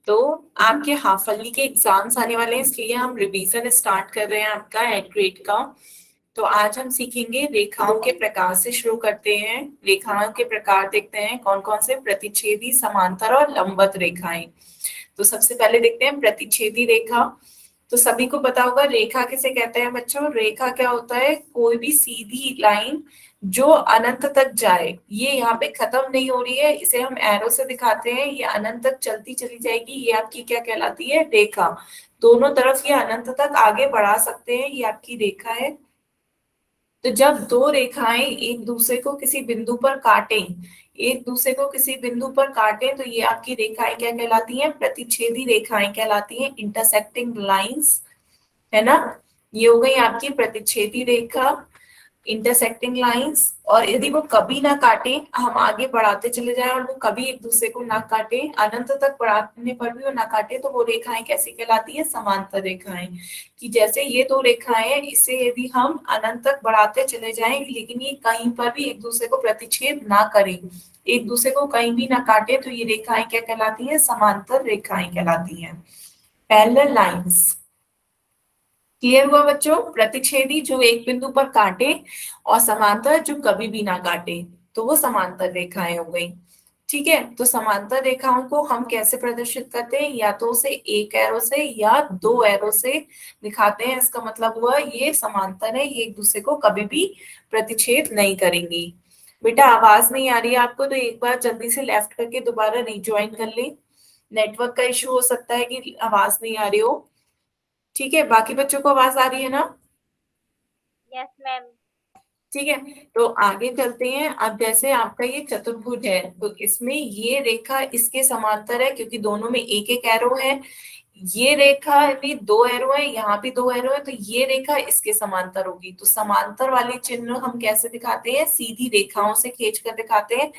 तो आपके half yearly के एग्जाम्स आने वाले हैं, इसलिए हम रिवीजन स्टार्ट कर रहे हैं आपका एट ग्रेड का। तो आज हम सीखेंगे रेखाओं के प्रकार से शुरू करते हैं। रेखाओं के प्रकार देखते हैं कौन कौन से, प्रतिच्छेदी, समांतर और लंबवत रेखाएं। तो सबसे पहले देखते हैं प्रतिच्छेदी रेखा। तो सभी को पता होगा रेखा किसे कहते हैं बच्चों। रेखा क्या होता है, कोई भी सीधी लाइन जो अनंत तक जाए। ये यहाँ पे खत्म नहीं हो रही है, इसे हम एरो से दिखाते हैं, ये अनंत तक चलती चली जाएगी, ये आपकी क्या कहलाती है, रेखा। दोनों तरफ ये अनंत तक आगे बढ़ा सकते हैं, ये आपकी रेखा है। तो जब दो रेखाएं एक दूसरे को किसी बिंदु पर काटें, एक दूसरे को किसी बिंदु पर काटें, तो ये आपकी रेखाएं क्या कहलाती हैं, प्रतिच्छेदी रेखाएं कहलाती हैं, इंटरसेक्टिंग लाइंस, है ना। ये हो गई आपकी प्रतिच्छेदी रेखा, इंटरसेक्टिंग लाइंस। और यदि वो कभी ना काटे, हम आगे बढ़ाते चले जाएं और वो कभी एक दूसरे को ना काटे, अनंत तक बढ़ाने पर भी वो ना काटे, तो वो रेखाएं कैसी कहलाती है, समांतर रेखाएं। कि जैसे ये दो रेखाएं हैं, इसे यदि हम अनंत तक बढ़ाते चले जाएं लेकिन ये कहीं पर भी एक दूसरे को प्रतिच्छेद ना करें, एक दूसरे को कहीं भी ना काटे, तो ये रेखाएं क्या कहलाती है, समांतर रेखाएं कहलाती हैं, पैरेलल लाइंस। क्लियर हुआ बच्चों। प्रतिच्छेदी जो एक बिंदु पर काटे, और समांतर जो कभी भी ना काटे, तो वो समांतर रेखाएं हो गई। ठीक है, तो समांतर रेखाओं को हम कैसे प्रदर्शित करते हैं, या तो उसे एक एरो से या दो एरो से दिखाते हैं। इसका मतलब हुआ ये समांतर है, ये एक दूसरे को कभी भी प्रतिच्छेद नहीं करेंगी। बेटा आवाज नहीं आ रही है आपको, तो एक बार जल्दी से लेफ्ट करके दोबारा रिज्वाइन कर ले। नेटवर्क का इशू हो सकता है कि आवाज नहीं आ रही हो। ठीक है, बाकी बच्चों को आवाज आ रही है ना। Yes ma'am. ठीक है, तो आगे चलते हैं। अब जैसे आपका ये चतुर्भुज है, तो इसमें ये रेखा इसके समांतर है, क्योंकि दोनों में एक एक एरो है। ये रेखा भी दो एरो है, यहाँ भी दो एरो है, तो ये रेखा इसके समांतर होगी। तो समांतर वाले चिन्ह हम कैसे दिखाते हैं, सीधी रेखाओं से खींच कर दिखाते हैं।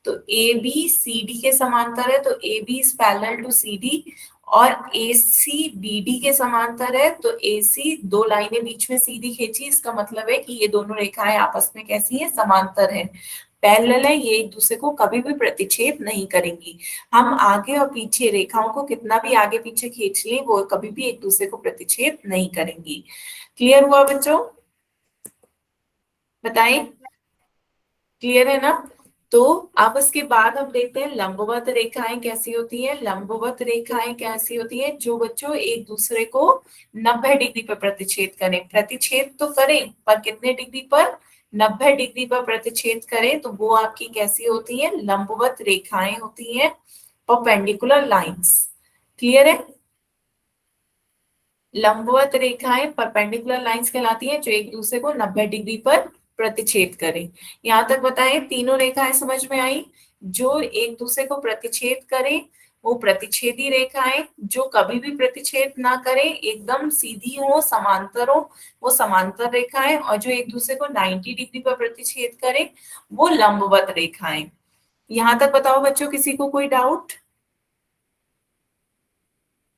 तो ए बी सी डी के समांतर है, तो A B is parallel to C D. और ए सी बी डी के समांतर है, तो ए सी, दो लाइनें बीच में सीधी खींची, इसका मतलब है कि ये दोनों रेखाएं आपस में कैसी है, समांतर है, पैरेलल है, ये एक दूसरे को कभी भी प्रतिच्छेद नहीं करेंगी। हम आगे और पीछे रेखाओं को कितना भी आगे पीछे खींच लें, वो कभी भी एक दूसरे को प्रतिच्छेद नहीं करेंगी। क्लियर हुआ बच्चों, बताएं। Yes ma'am. क्लियर है ना। तो अब उसके बाद हम देखते हैं लंबवत रेखाएं कैसी होती हैं। लंबवत रेखाएं कैसी होती हैं, जो बच्चों एक दूसरे को 90 डिग्री पर प्रतिच्छेद करें। प्रतिच्छेद तो करें, पर कितने डिग्री पर, 90 डिग्री पर प्रतिच्छेद करें, तो वो आपकी कैसी होती है, लंबवत रेखाएं होती हैं, परपेंडिकुलर लाइंस। क्लियर है। लंबवत रेखाएं परपेंडिकुलर लाइंस कहलाती हैं, जो एक दूसरे को 90 डिग्री पर प्रतिच्छेद करें। यहां तक बताएं, तीनों रेखाएं समझ में आई। जो एक दूसरे को प्रतिच्छेद करें वो प्रतिच्छेदी रेखाएं, जो कभी भी प्रतिच्छेद ना करें, एकदम सीधी हो, समांतर हो, वो समांतर रेखाएं, और जो एक दूसरे को 90 डिग्री पर प्रतिच्छेद करें वो लंबवत रेखाएं। यहां तक बताओ बच्चों, किसी को कोई डाउट।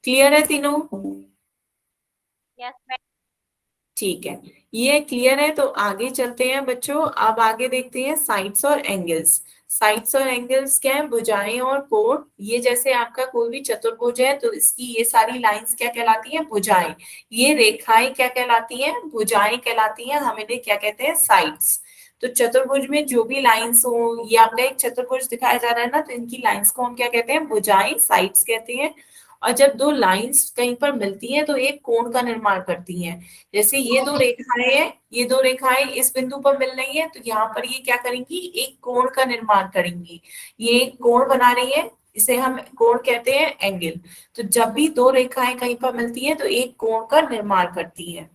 क्लियर है तीनों। Yes ma'am. ठीक है, ये क्लियर है। तो आगे चलते हैं बच्चों, अब आगे देखते हैं साइड्स और एंगल्स। साइड्स और एंगल्स क्या है, भुजाएं और कोण। ये जैसे आपका कोई भी चतुर्भुज है, तो इसकी ये सारी लाइंस क्या कहलाती हैं, भुजाएं। ये रेखाएं क्या कहलाती हैं, भुजाएं कहलाती हैं, हम इन्हें क्या कहते हैं, साइड्स। तो चतुर्भुज में जो भी लाइंस हो, ये आपका एक चतुर्भुज दिखाया जा रहा है ना, तो इनकी लाइंस को हम क्या कहते हैं, भुजाएं, साइड्स कहते हैं। और जब दो लाइंस कहीं पर मिलती हैं, तो एक कोण का निर्माण करती हैं। जैसे ये दो रेखाएं हैं, ये दो रेखाएं इस बिंदु पर मिल रही है, तो यहाँ पर ये क्या करेंगी, एक कोण का निर्माण करेंगी। ये एक कोण बना रही है, इसे हम कोण कहते हैं, एंगल। तो जब भी दो रेखाएं कहीं पर मिलती हैं, तो एक कोण का निर्माण करती है।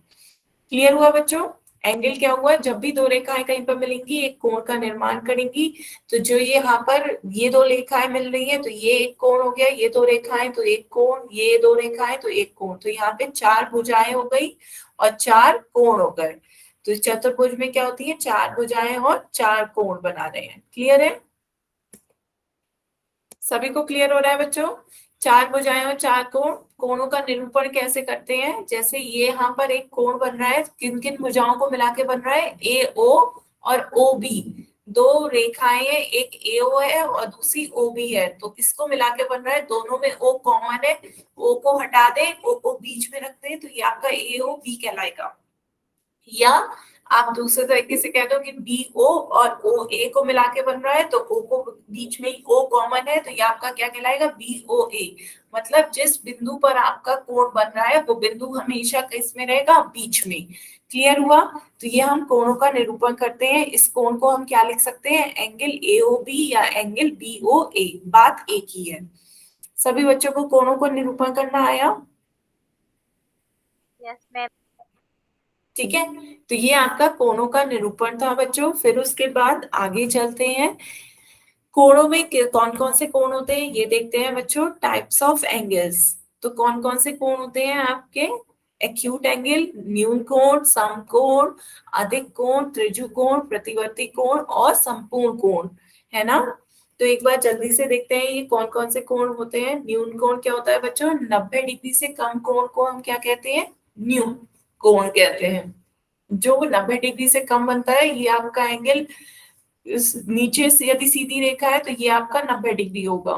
क्लियर हुआ बच्चों। एंगल क्या हुआ, जब भी दो रेखाएं कहीं पर मिलेंगी एक कोण का निर्माण करेंगी। तो जो ये यहाँ पर ये दो रेखाएं मिल रही है, तो ये एक कोण हो गया, ये दो रेखाएं तो एक कोण, ये दो रेखाएं तो एक कोण, तो यहाँ पे चार भुजाएं हो गई और चार कोण हो गए। तो चतुर्भुज में क्या होती है, चार भुजाएं और चार कोण बना रहे हैं। क्लियर है, सभी को क्लियर हो रहा है बच्चों। चार भुजाएं और चार कोण, कोणों का निरूपण कैसे करते हैं, जैसे ये यहाँ पर एक कोण बन रहा है, किन किन भुजाओं को मिला के बन रहा है, ए ओ और ओ बी। दो रेखाएं हैं, एक एओ है और दूसरी ओ बी है, तो इसको मिला के बन रहा है, दोनों में ओ कॉमन है, ओ को हटा दे, ओ को बीच में रख दे, तो ये आपका एओ बी कहलाएगा। या आप दूसरे तरीके से कह दो कि बी ओ और ओ ए को मिला के बन रहा है, तो ओ को बीच में ओ कॉमन है, तो ये आपका क्या कहलाएगा, बी ओ ए। मतलब जिस बिंदु पर आपका कोण बन रहा है वो बिंदु हमेशा किस में रहेगा, बीच में। क्लियर हुआ? तो ये हम कोणों का निरूपण करते हैं। इस कोण को हम क्या लिख सकते हैं, एंगल एओ बी या एंगल बी ओ ए, बात एक ही है। सभी बच्चों को कोणों को निरूपण करना आया? Yes, ma'am. ठीक है, तो ये आपका कोणों का निरूपण था बच्चों। फिर उसके बाद आगे चलते हैं, कोणों में कौन कौन से कोण होते हैं ये देखते हैं बच्चों। टाइप्स ऑफ एंगल्स, तो कौन कौन से कोण होते हैं आपके, एक्यूट एंगल, न्यून कोण, समकोण, अधिक कोण, त्रिज्यकोण, प्रतिवर्ती कोण और संपूर्ण कोण, है ना। तो एक बार जल्दी से देखते हैं ये कौन कौन से कोण होते हैं। न्यून कोण क्या होता है बच्चों, 90 डिग्री से कम कोण को हम क्या कहते हैं, न्यून कोण कहते हैं। जो 90 डिग्री से कम बनता है ये आपका एंगल, इस नीचे से यदि सीधी रेखा है तो ये आपका 90 डिग्री होगा,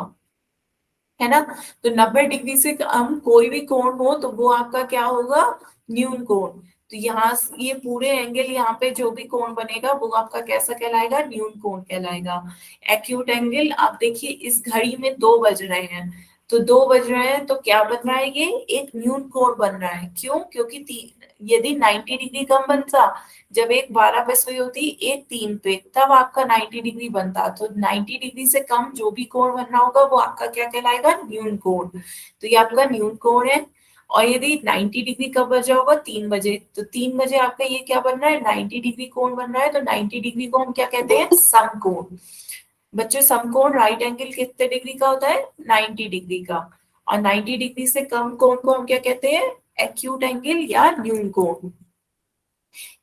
है ना। तो 90 डिग्री से कम कोई भी कोण हो तो वो आपका क्या होगा, न्यून कोण। तो यहाँ ये पूरे एंगल, यहाँ पे जो भी कोण बनेगा वो आपका कैसा कहलाएगा, न्यून कोण कहलाएगा। एक्यूट एंगल, आप देखिए इस घड़ी में 2 बज रहे हैं, तो 2 बज रहे हैं तो क्या बन रहा है, ये एक न्यून कोण बन रहा है। क्यों? क्योंकि यदि 90 डिग्री कम बनता, जब एक 12 पे सुई होती, एक 3 पे, तब आपका 90 डिग्री बनता। तो 90 डिग्री से कम जो भी कोण बनना होगा वो आपका क्या कहलाएगा, न्यून कोण। तो ये आपका न्यून कोण है। और यदि 90 डिग्री कब बजा होगा, 3 बजे, तो 3 बजे आपका ये क्या बन रहा है, 90 डिग्री कोण बन रहा है। तो 90 डिग्री को हम क्या कहते हैं, समकोण। बच्चों समकोण राइट एंगल कितने डिग्री का होता है, 90 डिग्री का। और 90 डिग्री से कम कोण को हम क्या कहते हैं, एक्यूट एंगल या न्यून कोण।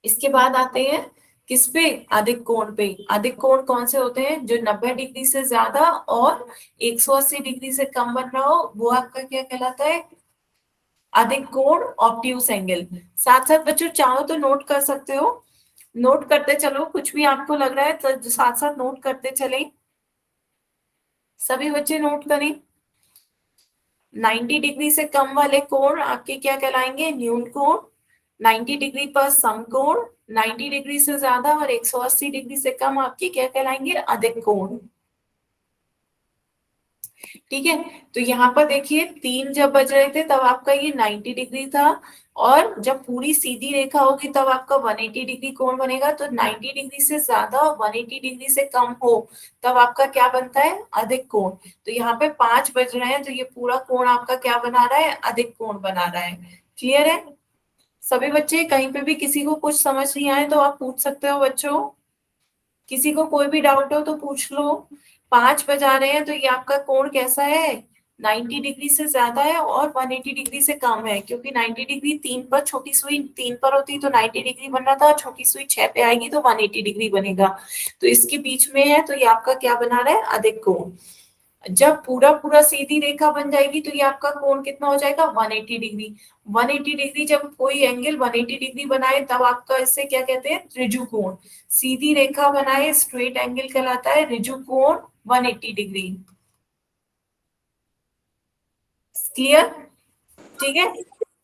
इसके बाद आते हैं किस पे, अधिक कोण पे। अधिक कोण कौन से होते हैं, जो 90 डिग्री से ज्यादा और 180 डिग्री से कम बन रहा हो, वो आपका क्या कहलाता है, अधिक कोण, ऑब्ट्यूस एंगल। साथ साथ बच्चों चाहो तो नोट कर सकते हो, नोट करते चलो, कुछ भी आपको लग रहा है तो साथ साथ नोट करते चले। सभी बच्चे नोट करें। 90 डिग्री से कम वाले कोण आपके क्या कहलाएंगे, न्यून कोण। 90 डिग्री पर समकोण, 90 डिग्री से ज्यादा और 180 डिग्री से कम आपके क्या कहलाएंगे, अधिक कोण। ठीक है, तो यहाँ पर देखिए 3 जब बज रहे थे तब आपका ये 90 डिग्री था, और जब पूरी सीधी रेखा होगी तब आपका 180 डिग्री कोण बनेगा। तो 90 डिग्री से ज्यादा और 180 डिग्री से कम हो तब आपका क्या बनता है, अधिक कोण। तो यहाँ पे 5 बज रहे हैं तो ये पूरा कोण आपका क्या बना रहा है, अधिक कोण बना रहा है। क्लियर है सभी बच्चे? कहीं पे भी किसी को कुछ समझ नहीं आए तो आप पूछ सकते हो बच्चों, किसी को कोई भी डाउट हो तो पूछ लो। 5 बजा रहे हैं तो ये आपका कोण कैसा है, 90 डिग्री से ज्यादा है और 180 डिग्री से कम है। क्योंकि 90 डिग्री 3 पर, छोटी सुई 3 पर होती तो 90 डिग्री बन रहा था, छोटी सुई 6 पे आएगी तो 180 डिग्री बनेगा। तो इसके बीच में है तो ये आपका क्या बना रहा है, अधिक कोण। जब पूरा पूरा सीधी रेखा बन जाएगी तो ये आपका कोण कितना हो जाएगा, 180 डिग्री। 180 डिग्री जब कोई एंगल 180 डिग्री बनाए तब आपका इससे क्या कहते हैं, ऋजु कोण। सीधी रेखा बनाए स्ट्रेट एंगल कहलाता है ऋजु कोण 180 डिग्री। क्लियर? ठीक है,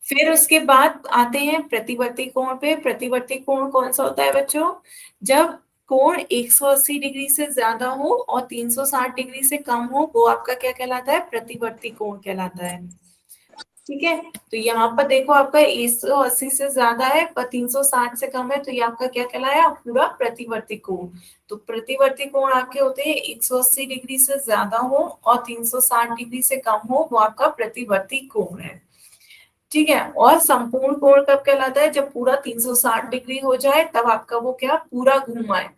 फिर उसके बाद आते हैं प्रतिवर्ती कोण पे। प्रतिवर्ती कोण कौन सा होता है बच्चों, जब कोण 180 डिग्री से ज्यादा हो और 360 डिग्री से कम हो, वो आपका क्या कहलाता है, प्रतिवर्ती कोण कहलाता है। ठीक है, तो यहाँ पर देखो आपका 180 से ज्यादा है पर 360 से कम है, तो ये आपका क्या कहलाया, पूरा प्रतिवर्ती कोण। तो प्रतिवर्ती कोण आपके होते हैं 180 डिग्री से ज्यादा हो और 360 डिग्री से कम हो, वो आपका प्रतिवर्ती कोण है। ठीक है, और संपूर्ण कोण कब कहलाता है, जब पूरा 360 डिग्री हो जाए तब आपका वो क्या, पूरा घूमा है।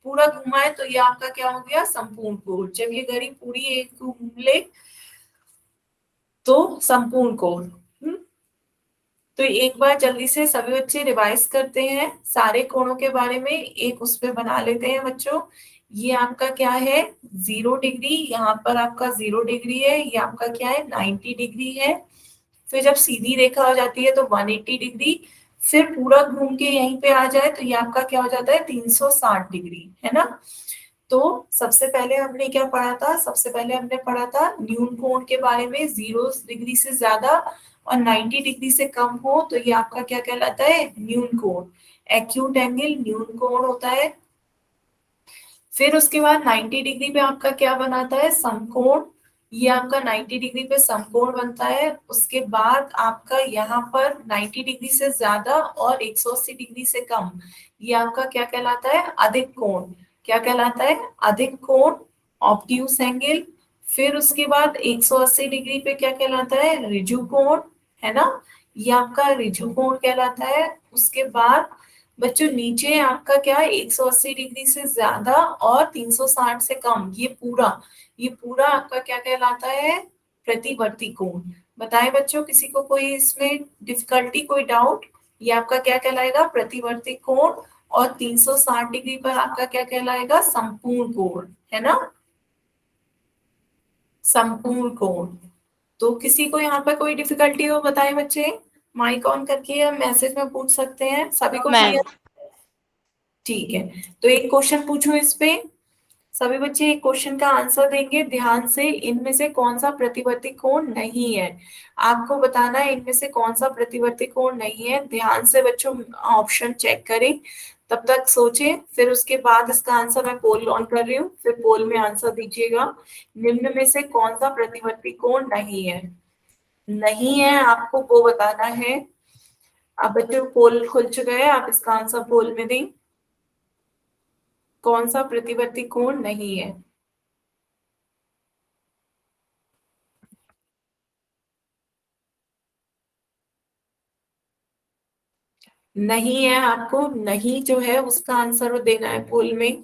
पूरा घूमा है तो ये आपका क्या हो गया, संपूर्ण कोण। जब ये घड़ी पूरी एक घूम ले तो संपूर्ण कोण। तो एक बार जल्दी से सभी बच्चे रिवाइज करते हैं सारे कोणों के बारे में, एक उस पे बना लेते हैं बच्चों। ये आपका क्या है, 0 डिग्री, यहाँ पर आपका 0 डिग्री है, ये आपका क्या है, 90 डिग्री है। फिर जब सीधी रेखा हो जाती है तो 180 डिग्री, फिर पूरा घूम के यहीं पे आ जाए तो ये आपका क्या हो जाता है 360 डिग्री, है ना। तो सबसे पहले हमने क्या पढ़ा था, सबसे पहले हमने पढ़ा था न्यून कोण के बारे में, 0 डिग्री से ज्यादा और 90 डिग्री से कम हो तो ये आपका क्या कहलाता है, न्यून कोण। एक्यूट एंगल न्यून कोण होता है। फिर उसके बाद 90 डिग्री पे आपका क्या बनाता है, समकोण। ये आपका 90 डिग्री पे समकोण बनता है। उसके बाद आपका यहाँ पर 90 डिग्री से ज्यादा और 180 डिग्री से कम, ये आपका क्या कहलाता है, अधिक कोण। क्या कहलाता है, अधिक कोण, ऑब्ट्यूस एंगल। फिर उसके बाद 180 डिग्री पे क्या कहलाता है, ऋजु कोण, है ना। ये आपका ऋजु कोण कहलाता है। उसके बाद बच्चों नीचे आपका क्या है, 180 डिग्री से ज्यादा और 360 से कम, ये पूरा आपका क्या कहलाता है, प्रतिवर्ती कोण। बताएं बच्चों, किसी को कोई इसमें डिफिकल्टी, कोई डाउट। ये आपका क्या कहलाएगा, प्रतिवर्ती कोण। और 360 डिग्री पर आपका क्या कहलाएगा, संपूर्ण कोण, है ना, संपूर्ण कोण। तो किसी को यहाँ पर कोई डिफिकल्टी हो बताएं बच्चे, माइक ऑन करके या मैसेज में पूछ सकते हैं, सभी को मैम क्लियर। ठीक है, तो एक क्वेश्चन पूछो इस पे। सभी बच्चे एक क्वेश्चन का आंसर देंगे ध्यान से, इनमें से कौन सा प्रतिवर्ती कोण नहीं है। आपको बताना है इनमें से कौन सा प्रतिवर्ती कोण नहीं है। ध्यान से बच्चों ऑप्शन चेक करें, तब तक सोचें, फिर उसके बाद इसका आंसर मैं पोल ऑन कर रही हूँ, फिर पोल में आंसर दीजिएगा। निम्न में से कौन सा प्रतिवर्ती कोण नहीं है, नहीं है आपको वो बताना है। अब बच्चों पोल खुल चुका है, आप इसका आंसर पोल में दें, कौन सा प्रतिवर्ती कोण नहीं है। नहीं है, आपको नहीं जो है उसका आंसर वो देना है पोल में।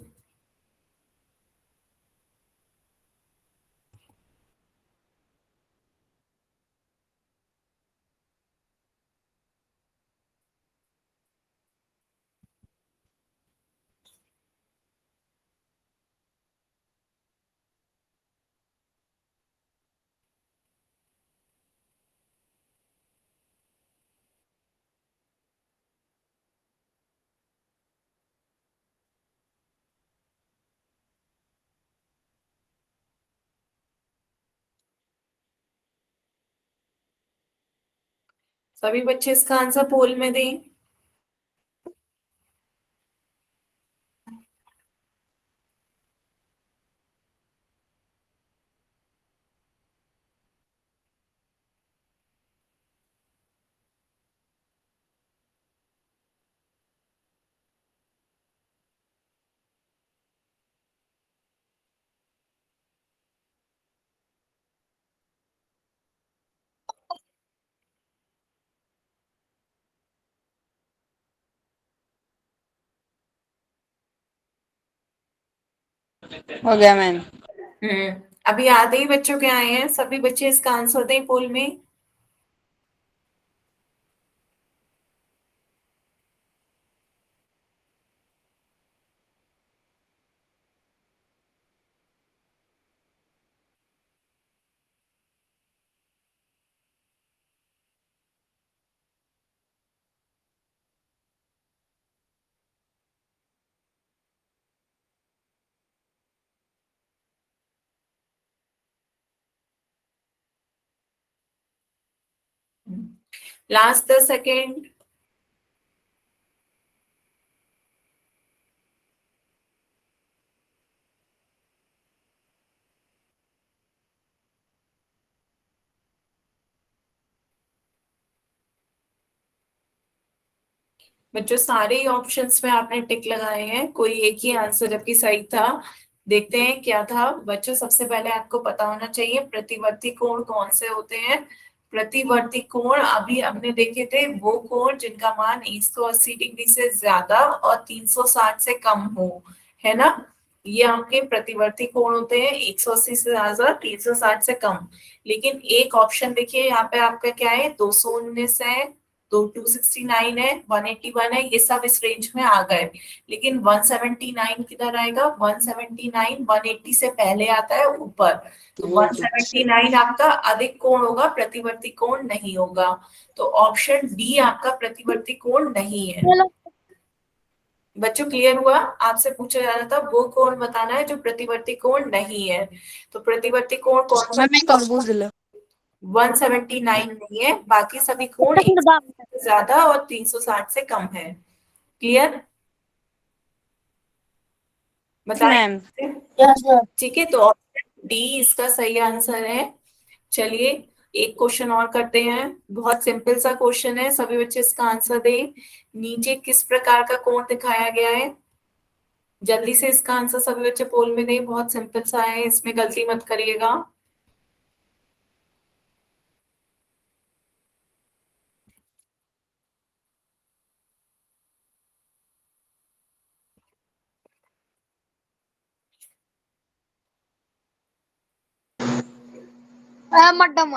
सभी बच्चे इसका आंसर पोल में दें। हो गया मैम। अभी आधे ही बच्चों के आए हैं, सभी बच्चे इसका आंसर दें पोल में। Last 10 second. बच्चों सारे ही ऑप्शंस में आपने टिक लगाए हैं, कोई एक ही आंसर जबकि सही था। देखते हैं क्या था बच्चों। सबसे पहले आपको पता होना चाहिए प्रतिवर्ती कोण कौन से होते हैं। प्रतिवर्ती कोण अभी हमने देखे थे वो कोण जिनका मान 180 डिग्री से ज्यादा और 360 से कम हो, है ना। ये आपके प्रतिवर्ती कोण होते हैं, 180 से ज्यादा, 360 से कम। लेकिन एक ऑप्शन देखिए यहाँ पे आपका क्या है, 219 है, तो 269 है, 181 है, ये सब इस रेंज में आ गए। लेकिन 179 किधर आएगा? 179 180 से पहले आता है ऊपर। तो 179 आपका अधिक कोण होगा, प्रतिवर्ती कोण नहीं होगा। तो ऑप्शन डी आपका प्रतिवर्ती कोण नहीं है। चलो बच्चों क्लियर हुआ? आपसे पूछा जा रहा था वो कोण बताना है जो प्रतिवर्ती कोण नहीं है। तो प्रतिवर्ती कोण कौन सा? मैम एक और पूछ दिला 179 नहीं है, बाकी सभी कोण 160 से ज्यादा और 360 से कम है। क्लियर? बताएं। मैम। ठीक है, तो ऑप्शन डी इसका सही आंसर है। चलिए एक क्वेश्चन और करते हैं। बहुत सिंपल सा क्वेश्चन है, सभी बच्चे इसका आंसर दें। नीचे किस प्रकार का कोण दिखाया गया है? जल्दी से इसका आंसर सभी बच्चे पोल में दें, बहुत सिंपल सा है, इसमें गलती मत करिएगा। मैडम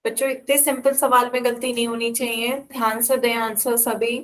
बच्चों इतने सिंपल सवाल में गलती नहीं होनी चाहिए, ध्यान से दें आंसर सभी।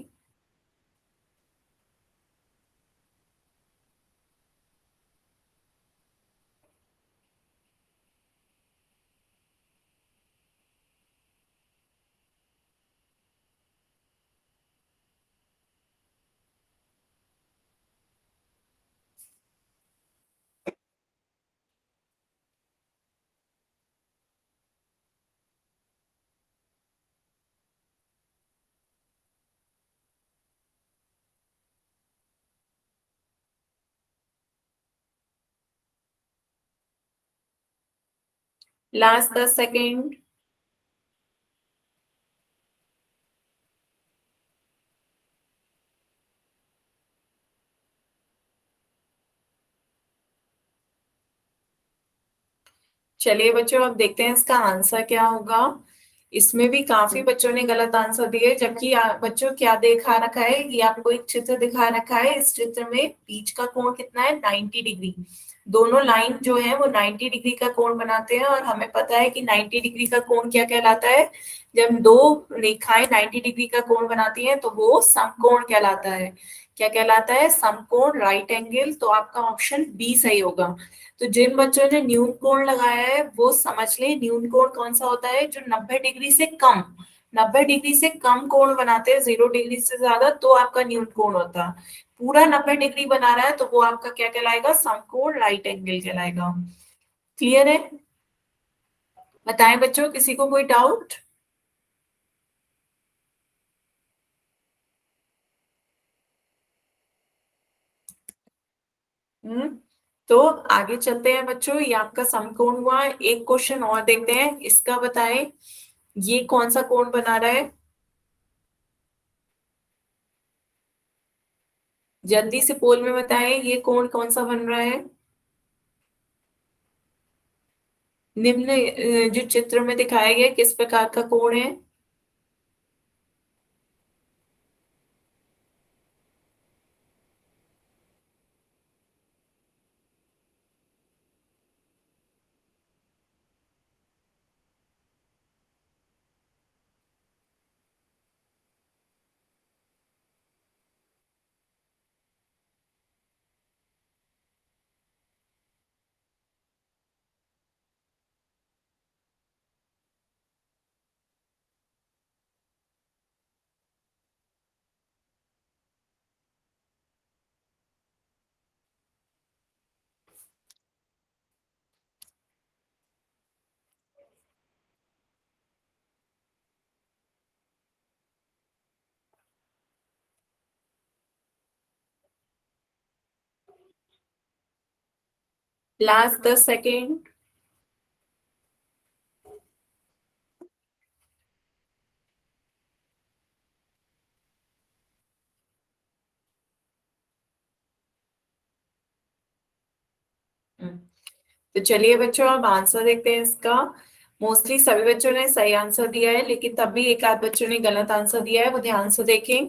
Last 10 second. चलिए बच्चों अब देखते हैं इसका आंसर क्या होगा। इसमें भी काफी बच्चों ने गलत आंसर दिए, जबकि बच्चों क्या दिखा रखा है, ये आपको एक चित्र दिखा रखा है। इस चित्र में बीच का कोण कितना है? 90 डिग्री। दोनों लाइन जो है वो 90 डिग्री का कोण बनाते हैं, और हमें पता है कि 90 डिग्री का कोण क्या कहलाता है? जब दो रेखाएं 90 डिग्री का कोण बनाती हैं तो वो समकोण कहलाता है। क्या कहलाता है? समकोण, राइट एंगल। तो आपका ऑप्शन बी सही होगा। तो जिन बच्चों ने न्यून कोण लगाया है वो समझ लें न्यून कोण कौन सा होता है? जो 90 डिग्री से कम, 90 डिग्री से कम कोण बनाते हैं, 0 डिग्री से ज्यादा, तो आपका न्यून कोण होता है। पूरा 90 डिग्री बना रहा है तो वो आपका क्या कहलाएगा? समकोण, राइट एंगल कहलाएगा। क्लियर है? बताएं बच्चों, किसी को कोई डाउट? हम्म। तो आगे चलते हैं बच्चों, ये आपका समकोण हुआ। एक क्वेश्चन और देखते हैं, इसका बताएं ये कौन सा कोण बना रहा है? जल्दी से पोल में बताएं ये कोण कौन सा बन रहा है? निम्न जो चित्र में दिखाया गया किस प्रकार का कोण है? Last 10 second. तो चलिए बच्चों अब आंसर देखते हैं इसका। मोस्टली सभी बच्चों ने सही आंसर दिया है, लेकिन तब भी एक आध बच्चों ने गलत आंसर दिया है, वो ध्यान से देखें।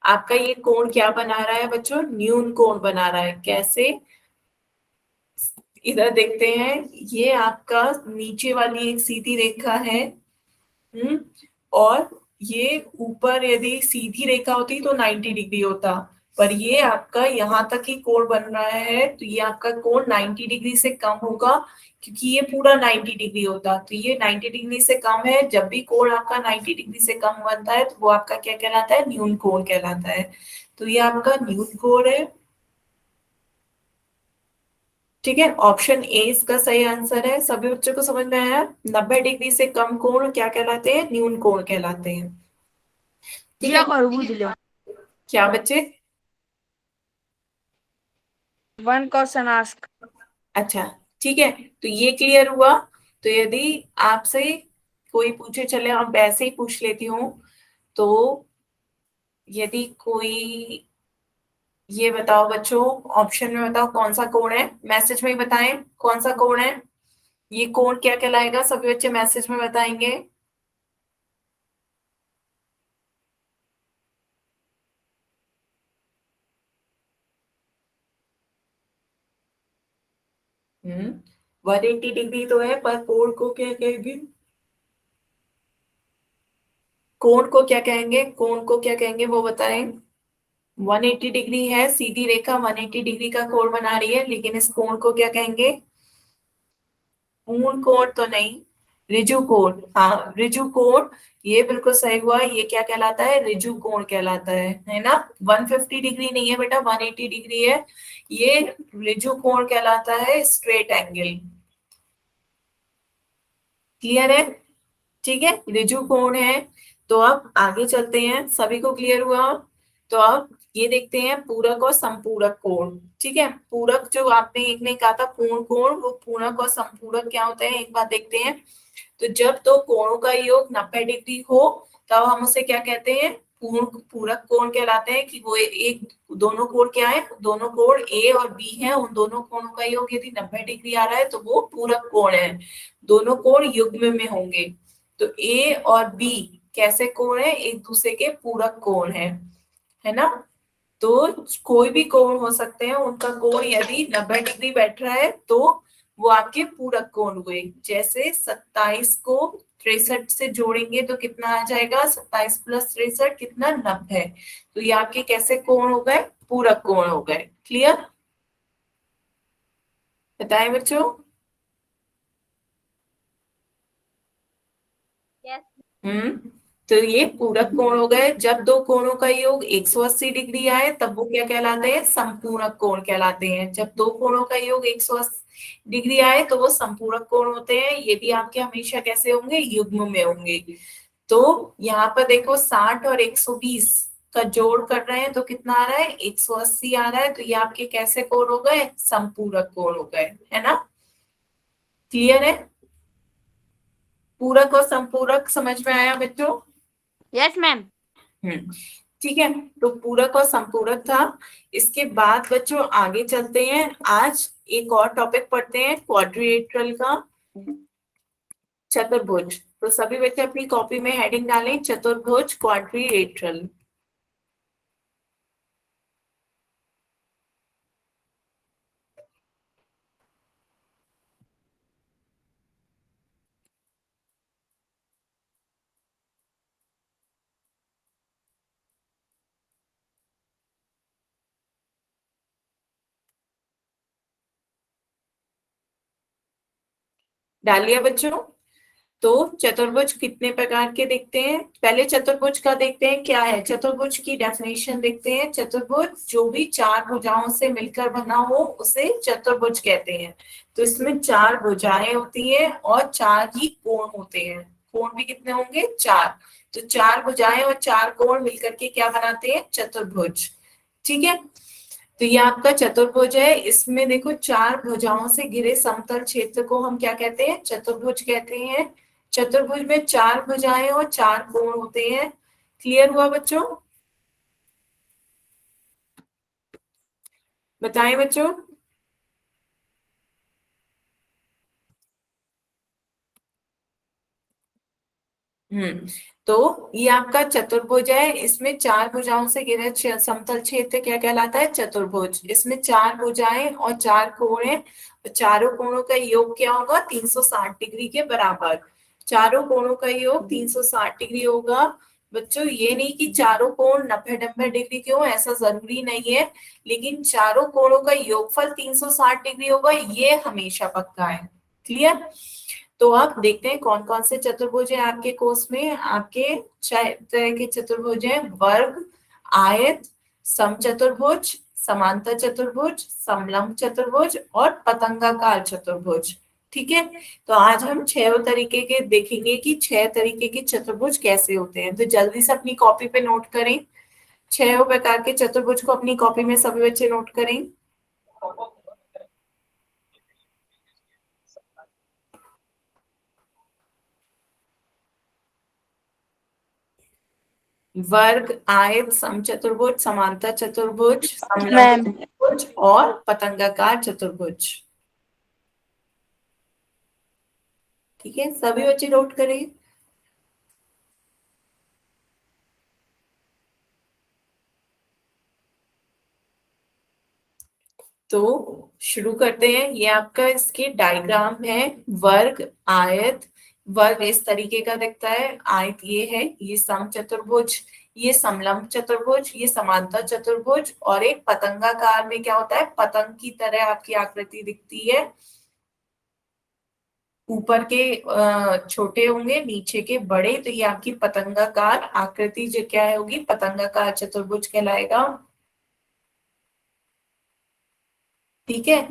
आपका ये कोण क्या बना रहा है बच्चों? न्यून कोण बना रहा है। कैसे? इधर देखते हैं, ये आपका नीचे वाली एक सीधी रेखा है। हम्म और ये ऊपर यदि सीधी रेखा होती तो 90 डिग्री होता, पर ये आपका यहाँ तक ही कोण बन रहा है, तो ये आपका कोण 90 डिग्री से कम होगा, क्योंकि ये पूरा 90 डिग्री होता, तो ये 90 डिग्री से कम है। जब भी कोण आपका 90 डिग्री से कम बनता है तो वो आपका क्या कहलाता है? न्यून कोण कहलाता है। तो ये आपका न्यून कोण है। ठीक है, ऑप्शन ए इसका सही आंसर है। सभी बच्चों को समझ में आया? 90 डिग्री से कम कोण क्या कहलाते हैं? न्यून कोण कहलाते हैं। ठीक है, जिया करू बुझ लो। क्या बच्चे? 1 क्वेश्चन आस्क। अच्छा, ठीक है, तो ये क्लियर हुआ। तो यदि आपसे कोई पूछे, चले आप वैसे ही पूछ लेती हूँ, तो यदि कोई, ये बताओ बच्चों, ऑप्शन में बताओ कौन सा कोण है, मैसेज में ही बताएं कौन सा कोण है। ये कोण क्या कहलाएगा? सभी बच्चे मैसेज में बताएंगे। हम्म 180 डिग्री तो है, पर कोण को क्या कहेंगे? कोण को क्या कहेंगे? कोण को क्या कहेंगे वो बताएं। 180 डिग्री है, सीधी रेखा 180 डिग्री का कोण बना रही है, लेकिन इस कोण को क्या कहेंगे? पूर्ण कोण तो नहीं, ऋजु कोण। हाँ, ऋजु कोण। ये बिल्कुल सही हुआ, ये क्या कहलाता है? ऋजु कोण कहलाता है ना। 150 डिग्री नहीं है बेटा, 180 डिग्री है। ये ऋजु कोण कहलाता है, स्ट्रेट एंगल। क्लियर है? ठीक है, ऋजु कोण है। तो अब आगे चलते हैं, सभी को क्लियर हुआ? तो अब ये देखते हैं पूरक और संपूरक कोण। ठीक है, पूरक जो आपने एक ने कहा था पूर्ण कोण, वो पूरक और संपूरक क्या होते हैं एक बार देखते हैं। तो जब दो कोणों का योग 90 डिग्री हो, तब हम उसे क्या कहते हैं? पूर्ण पूरक कोण कहलाते हैं। कि वो एक, दोनों कोण क्या है? दोनों कोण ए और बी है, उन दोनों कोणों का योग यदि 90 डिग्री आ रहा है तो वो पूरक कोण है। दोनों कोण युग्म में होंगे। तो ए और बी कैसे कोण है? एक दूसरे के पूरक कोण है ना। तो कोई भी कोण हो सकते हैं, उनका कोण यदि 90 डिग्री बैठ रहा है तो वो आपके पूरक कोण हुए। जैसे 27 को 63 से जोड़ेंगे तो कितना आ जाएगा? 27 प्लस 63 कितना? 90। तो ये आपके कैसे कोण हो गए? पूरक कोण हो गए। क्लियर? बताएं बच्चों। Yes. हम्म तो ये पूरक कोण हो गए। जब दो कोणों का योग 180 डिग्री आए तब वो क्या कहलाते हैं? संपूरक कोण कहलाते हैं। जब दो कोणों का योग 180 डिग्री आए तो वो संपूरक कोण होते हैं। ये भी आपके हमेशा कैसे होंगे? युग्म में होंगे। तो यहाँ पर देखो 60 और 120 का जोड़ कर रहे हैं तो कितना आ रहा है? 180 आ रहा है। तो ये आपके कैसे कोण हो गए? संपूरक कोण हो गए, है ना। क्लियर है? पूरक और संपूरक समझ में आया बच्चों? Yes ma'am. हम्म ठीक है, तो पूरक और संपूरक था। इसके बाद बच्चों आगे चलते हैं। आज एक और टॉपिक पढ़ते हैं, क्वाड्रिलेटरल का, चतुर्भुज। तो सभी बच्चे अपनी कॉपी में हेडिंग डालें, चतुर्भुज क्वाड्रिलेटरल। डालिए बच्चों। तो चतुर्भुज कितने प्रकार के देखते हैं। पहले चतुर्भुज का देखते हैं क्या है। चतुर्भुज की डेफिनेशन देखते हैं। चतुर्भुज जो भी चार भुजाओं से मिलकर बना हो उसे चतुर्भुज कहते हैं। तो इसमें चार भुजाएं होती है और चार ही कोण होते हैं। कोण भी कितने होंगे? चार। तो चार भुजाएं और चार कोण मिलकर के क्या बनाते हैं? चतुर्भुज। ठीक है, तो ये आपका चतुर्भुज है। इसमें देखो चार भुजाओं से घिरे समतल क्षेत्र को हम क्या कहते हैं? चतुर्भुज कहते हैं। चतुर्भुज में चार भुजाएं और चार कोण होते हैं। क्लियर हुआ बच्चों? बताएं बच्चों। तो ये आपका चतुर्भुज है, इसमें चार भुजाओं से घिरा समतल क्षेत्र क्या कहलाता है? चतुर्भुज। इसमें चार भुजाएं और चार कोण है, तो चारों कोणों का योग क्या होगा? 360 डिग्री के बराबर। चारों कोणों का योग 360 डिग्री होगा। बच्चों ये नहीं कि चारों कोण 90-90 डिग्री के हो, ऐसा जरूरी नहीं है, लेकिन चारों कोणों का योगफल 360 डिग्री होगा, ये हमेशा पक्का है। क्लियर? तो आप देखते हैं कौन कौन से चतुर्भुज है आपके कोर्स में। आपके 6 तरह के चतुर्भुज हैं: वर्ग, आयत, समचतुर्भुज, समांतर चतुर्भुज, समलंब चतुर्भुज और पतंगाकार चतुर्भुज। ठीक है, तो आज हम 6 तरीके के देखेंगे कि 6 तरीके के चतुर्भुज कैसे होते हैं। तो जल्दी से अपनी कॉपी पे नोट करें, 6 प्रकार के चतुर्भुज को अपनी कॉपी में सभी बच्चे नोट करें। वर्ग, आयत, समचतुर्भुज, समांतर चतुर्भुज, समलंब चतुर्भुज और पतंगाकार चतुर्भुज। ठीक है, सभी बच्चे नोट करें। तो शुरू करते हैं। ये आपका इसके डायग्राम है। वर्ग, आयत, वर्ग इस तरीके का दिखता है, आयत ये है, ये समचतुर्भुज, ये समलंब चतुर्भुज, ये समांतर चतुर्भुज और एक पतंगाकार में क्या होता है? पतंग की तरह आपकी आकृति दिखती है। ऊपर के छोटे होंगे, नीचे के बड़े, तो ये आपकी पतंगाकार आकृति जो क्या होगी? पतंगाकार चतुर्भुज कहलाएगा। ठीक है,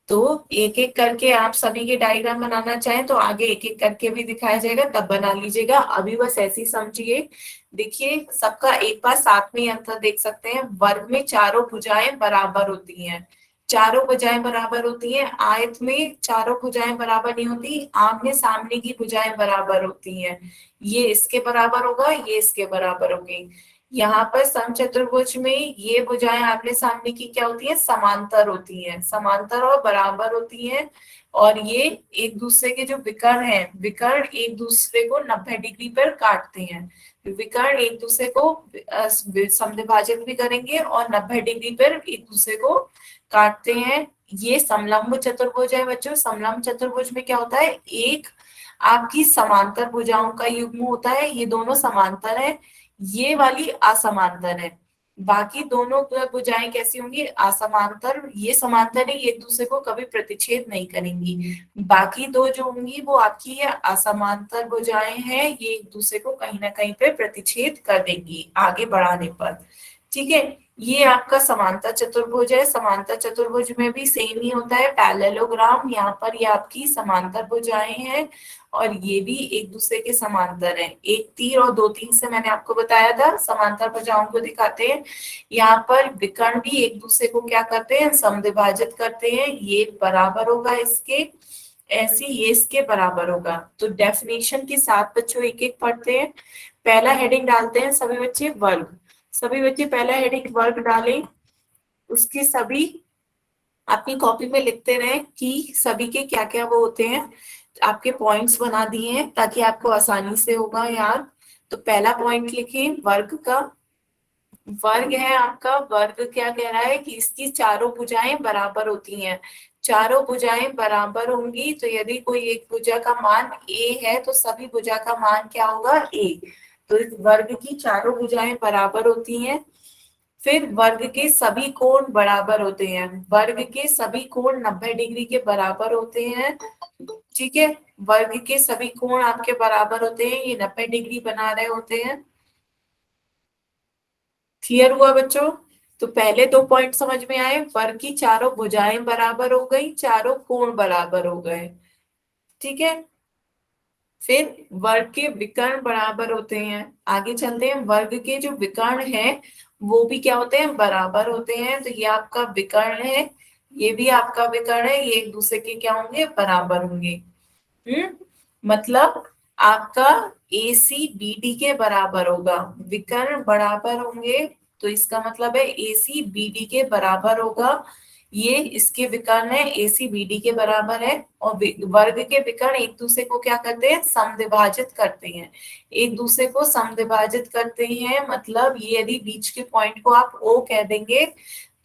तो एक एक करके आप सभी के डायग्राम बनाना चाहें तो आगे एक एक करके भी दिखाया जाएगा, तब बना लीजिएगा। अभी बस ऐसे ही समझिए। देखिए सबका एक बार साथ में ही अंतर देख सकते हैं। वर्ग में चारों भुजाएं बराबर होती हैं, चारों भुजाएं बराबर होती हैं। आयत में चारों भुजाएं बराबर नहीं होती, आमने सामने की भुजाएं बराबर होती हैं। ये इसके बराबर होगा, ये इसके बराबर होगी। यहाँ पर समचतुर्भुज में ये भुजाएं आमने सामने की क्या होती है? समांतर होती हैं, समांतर और बराबर होती हैं। और ये एक दूसरे के जो विकर्ण हैं, विकर्ण एक दूसरे को 90 डिग्री पर काटते हैं। विकर्ण एक दूसरे को समद्विभाजित भी करेंगे और 90 डिग्री पर एक दूसरे को काटते हैं। ये समलंब चतुर्भुज है बच्चों। समलंब चतुर्भुज में क्या होता है? एक आपकी समांतर भुजाओं का युग्म होता है, ये दोनों समांतर है, ये वाली असमांतर है। बाकी दोनों भुजाएं कैसी होंगी? असमांतर। ये समांतर है, ये एक दूसरे को कभी प्रतिच्छेद नहीं करेंगी। बाकी दो जो होंगी वो आपकी ये असमांतर भुजाएं हैं, ये एक दूसरे को कहीं ना कहीं पे प्रतिच्छेद कर देंगी आगे बढ़ाने पर। ठीक है, ये आपका समांतर चतुर्भुज है। समांतर चतुर्भुज में भी सेम ही होता है, पैरेललोग्राम। यहाँ पर ये आपकी समांतर भुजाएं हैं और ये भी एक दूसरे के समांतर हैं। एक तीर और दो तीर से मैंने आपको बताया था समांतर भुजाओं को दिखाते हैं। यहाँ पर विकर्ण भी एक दूसरे को क्या करते हैं? समद्विभाजित करते हैं। ये बराबर होगा इसके, ऐसे ये इसके बराबर होगा। तो डेफिनेशन के साथ बच्चों एक एक पढ़ते हैं। पहला हेडिंग डालते हैं सभी बच्चे, वर्ग। सभी बच्चे पहला हेडिंग वर्ग डालें, उसके सभी अपनी कॉपी में लिखते रहे कि सभी के क्या क्या वो होते हैं। आपके पॉइंट्स बना दिए हैं ताकि आपको आसानी से होगा याद। तो पहला पॉइंट लिखिए वर्ग का। वर्ग है आपका, वर्ग क्या कह रहा है? कि इसकी चारों भुजाएं बराबर होती हैं। चारों भुजाएं बराबर होंगी तो यदि कोई एक भुजा का मान a है तो सभी भुजा का मान क्या होगा? a। तो इस वर्ग की चारों भुजाएं बराबर होती हैं। फिर वर्ग के सभी कोण बराबर होते हैं। वर्ग के सभी कोण 90 डिग्री के बराबर होते हैं। ठीक है, वर्ग के सभी कोण आपके बराबर होते हैं, ये 90 डिग्री बना रहे होते हैं। क्लियर हुआ बच्चों? तो पहले दो पॉइंट समझ में आए, वर्ग की चारों भुजाएं बराबर हो गई, चारों कोण बराबर हो गए। ठीक है, फिर वर्ग के विकर्ण बराबर होते हैं। आगे चलते हैं, वर्ग के जो विकर्ण है वो भी क्या होते हैं? बराबर होते हैं। तो ये आपका विकर्ण है, ये भी आपका विकर्ण है, ये एक दूसरे के क्या होंगे? बराबर होंगे। मतलब आपका AC BD के बराबर होगा। विकर्ण बराबर होंगे तो इसका मतलब है AC BD के बराबर होगा। ये इसके विकर्ण है, AC BD के बराबर है, और वर्ग के विकर्ण एक दूसरे को क्या करते हैं, समद्विभाजित करते हैं, एक दूसरे को समद्विभाजित करते हैं। मतलब ये यदि बीच के पॉइंट को आप O कह देंगे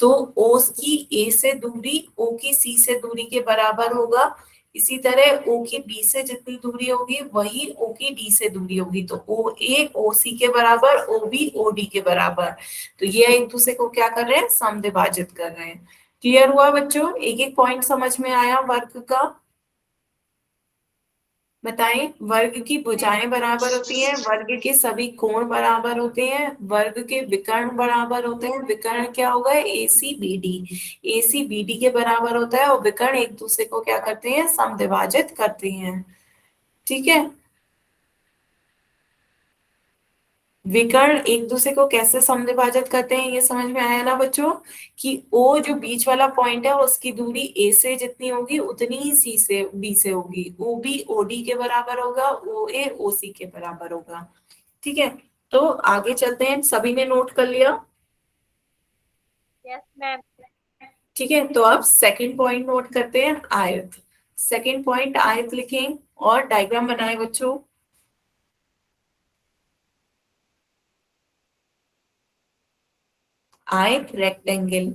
तो O की A से दूरी O की C से दूरी के बराबर होगा। इसी तरह O की B से जितनी दूरी होगी वही O की D से दूरी होगी, तो OA OC के बराबर, OB OD के बराबर। तो ये एक दूसरे को क्या कर रहे हैं, समद्विभाजित कर रहे हैं। क्लियर हुआ बच्चों, एक एक पॉइंट समझ में आया वर्ग का? बताएं, वर्ग की भुजाएं बराबर होती हैं, वर्ग के सभी कोण बराबर होते हैं, वर्ग के विकर्ण बराबर होते हैं। विकर्ण क्या होगा, AC BD के बराबर होता है, और विकर्ण एक दूसरे को क्या करते हैं, समद्विभाजित करते हैं। ठीक है, विकर्ण एक दूसरे को कैसे समद्विभाजित करते हैं ये समझ में आया ना बच्चों, कि O जो बीच वाला पॉइंट है उसकी दूरी A से जितनी होगी उतनी ही C से B से होगी, OB OD के बराबर होगा, OA OC के बराबर होगा। ठीक है, तो आगे चलते हैं, सभी ने नोट कर लिया? Yes, ma'am. ठीक है, तो अब सेकंड पॉइंट नोट करते हैं, आयत। सेकंड पॉइंट आयत लिखें और डायग्राम बनाए बच्चों। आयत रेक्टेंगल,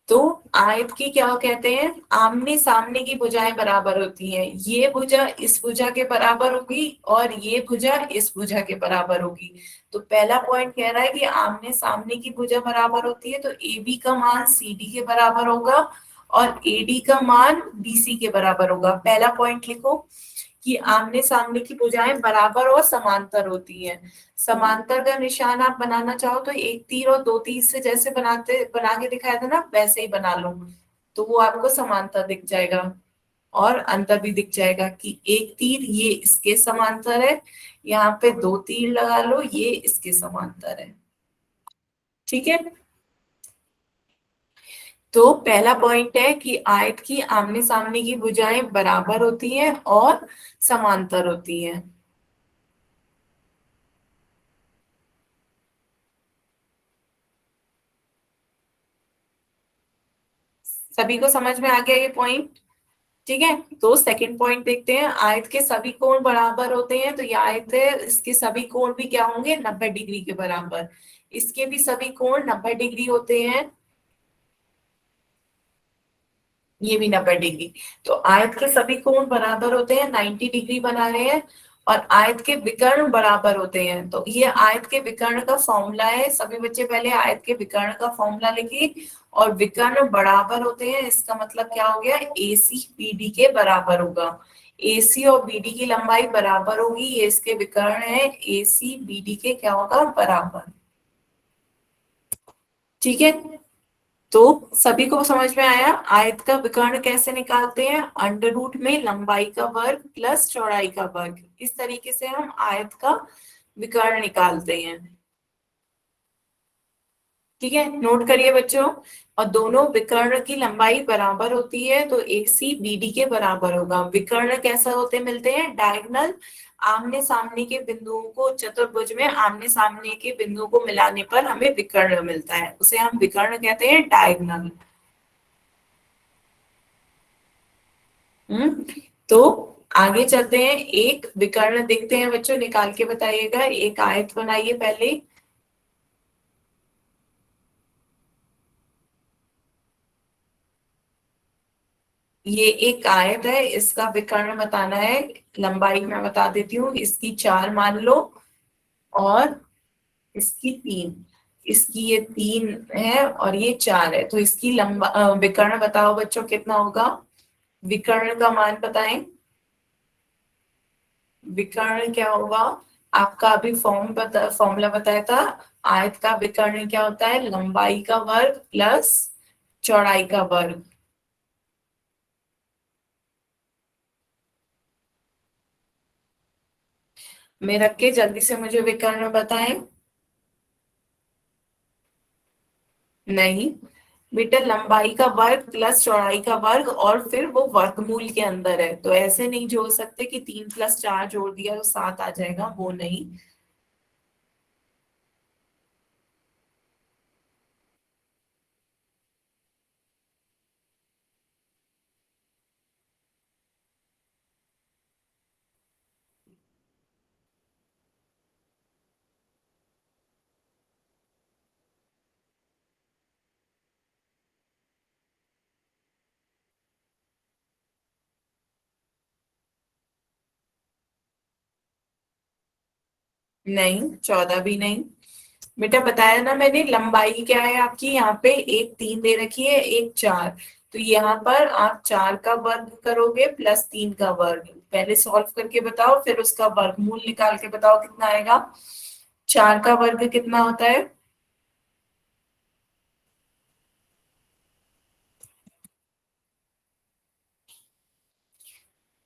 तो आयत की क्या कहते हैं, आमने सामने की भुजाएं बराबर होती हैं। ये भुजा इस भुजा के बराबर होगी और ये भुजा इस भुजा के बराबर होगी। तो पहला पॉइंट कह रहा है कि आमने सामने की भुजा बराबर होती है, तो AB का मान CD के बराबर होगा और AD का मान BC के बराबर होगा। पहला पॉइंट लिखो कि आमने सामने की भुजाएं बराबर और समांतर होती हैं। समांतर का निशान आप बनाना चाहो तो एक तीर और दो तीर से जैसे बना के दिखाया था ना, वैसे ही बना लो, तो वो आपको समांतर दिख जाएगा। और अंतर भी दिख जाएगा कि एक तीर ये इसके समांतर है, यहाँ पे दो तीर लगा लो, ये इसके समांतर है। ठीक है, तो पहला पॉइंट है कि आयत की आमने सामने की भुजाएं बराबर होती हैं और समांतर होती हैं। सभी को समझ में आ गया ये पॉइंट? ठीक है, तो सेकंड पॉइंट देखते हैं, आयत के सभी कोण बराबर होते हैं, तो ये आयत है, इसके सभी कोण भी क्या होंगे, 90 डिग्री के बराबर। इसके भी सभी कोण 90 डिग्री होते हैं, ये भी 90 डिग्री। तो आयत के सभी कोण बराबर होते हैं, 90 डिग्री बना रहे हैं, और आयत के विकर्ण बराबर होते हैं। तो ये आयत के विकर्ण का फॉर्मूला है, सभी बच्चे पहले आयत के विकर्ण का फॉर्मूला लिखिए। और विकर्ण बराबर होते हैं, इसका मतलब क्या हो गया, AC BD के बराबर होगा। AC और BD की लंबाई बराबर होगी, ये इसके विकर्ण है, AC BD के क्या होगा, बराबर। ठीक है, तो सभी को समझ में आया आयत का विकर्ण कैसे निकालते हैं, अंडर रूट में लंबाई का वर्ग प्लस चौड़ाई का वर्ग, इस तरीके से हम आयत का विकर्ण निकालते हैं। ठीक है, नोट करिए बच्चों, और दोनों विकर्ण की लंबाई बराबर होती है, तो AC BD के बराबर होगा। विकर्ण कैसा होते मिलते हैं, डायगोनल, आमने सामने के बिंदुओं को, चतुर्भुज में आमने सामने के बिंदुओं को मिलाने पर हमें विकर्ण मिलता है, उसे हम विकर्ण कहते हैं, डायगोनल। तो आगे चलते हैं, एक विकर्ण देखते हैं बच्चों, निकाल के बताइएगा। एक आयत बनाइए पहले, ये एक आयत है, इसका विकर्ण बताना है। लंबाई मैं बता देती हूँ, इसकी 4 मान लो और इसकी 3, इसकी ये 3 है और ये 4 है, तो इसकी विकर्ण बताओ बच्चों कितना होगा, विकर्ण का मान बताएं। विकर्ण क्या होगा, आपका अभी फॉर्मूला बताया था, आयत का विकर्ण क्या होता है, लंबाई का वर्ग प्लस चौड़ाई का वर्ग। में रख के जल्दी से मुझे विकर्ण बताएं। नहीं बेटा, लंबाई का वर्ग प्लस चौड़ाई का वर्ग और फिर वो वर्गमूल के अंदर है, तो ऐसे नहीं जोड़ सकते कि 3 + 4 जोड़ दिया तो 7 आ जाएगा, वो नहीं। नहीं, 14 भी नहीं। बेटा बताया ना मैंने, लंबाई क्या है आपकी, यहाँ पे एक 3 दे रखी है, एक 4। तो यहाँ पर आप 4 का वर्ग करोगे प्लस 3 का वर्ग। पहले सॉल्व करके बताओ, फिर उसका वर्गमूल निकाल के बताओ कितना आएगा। 4 का वर्ग कितना होता है?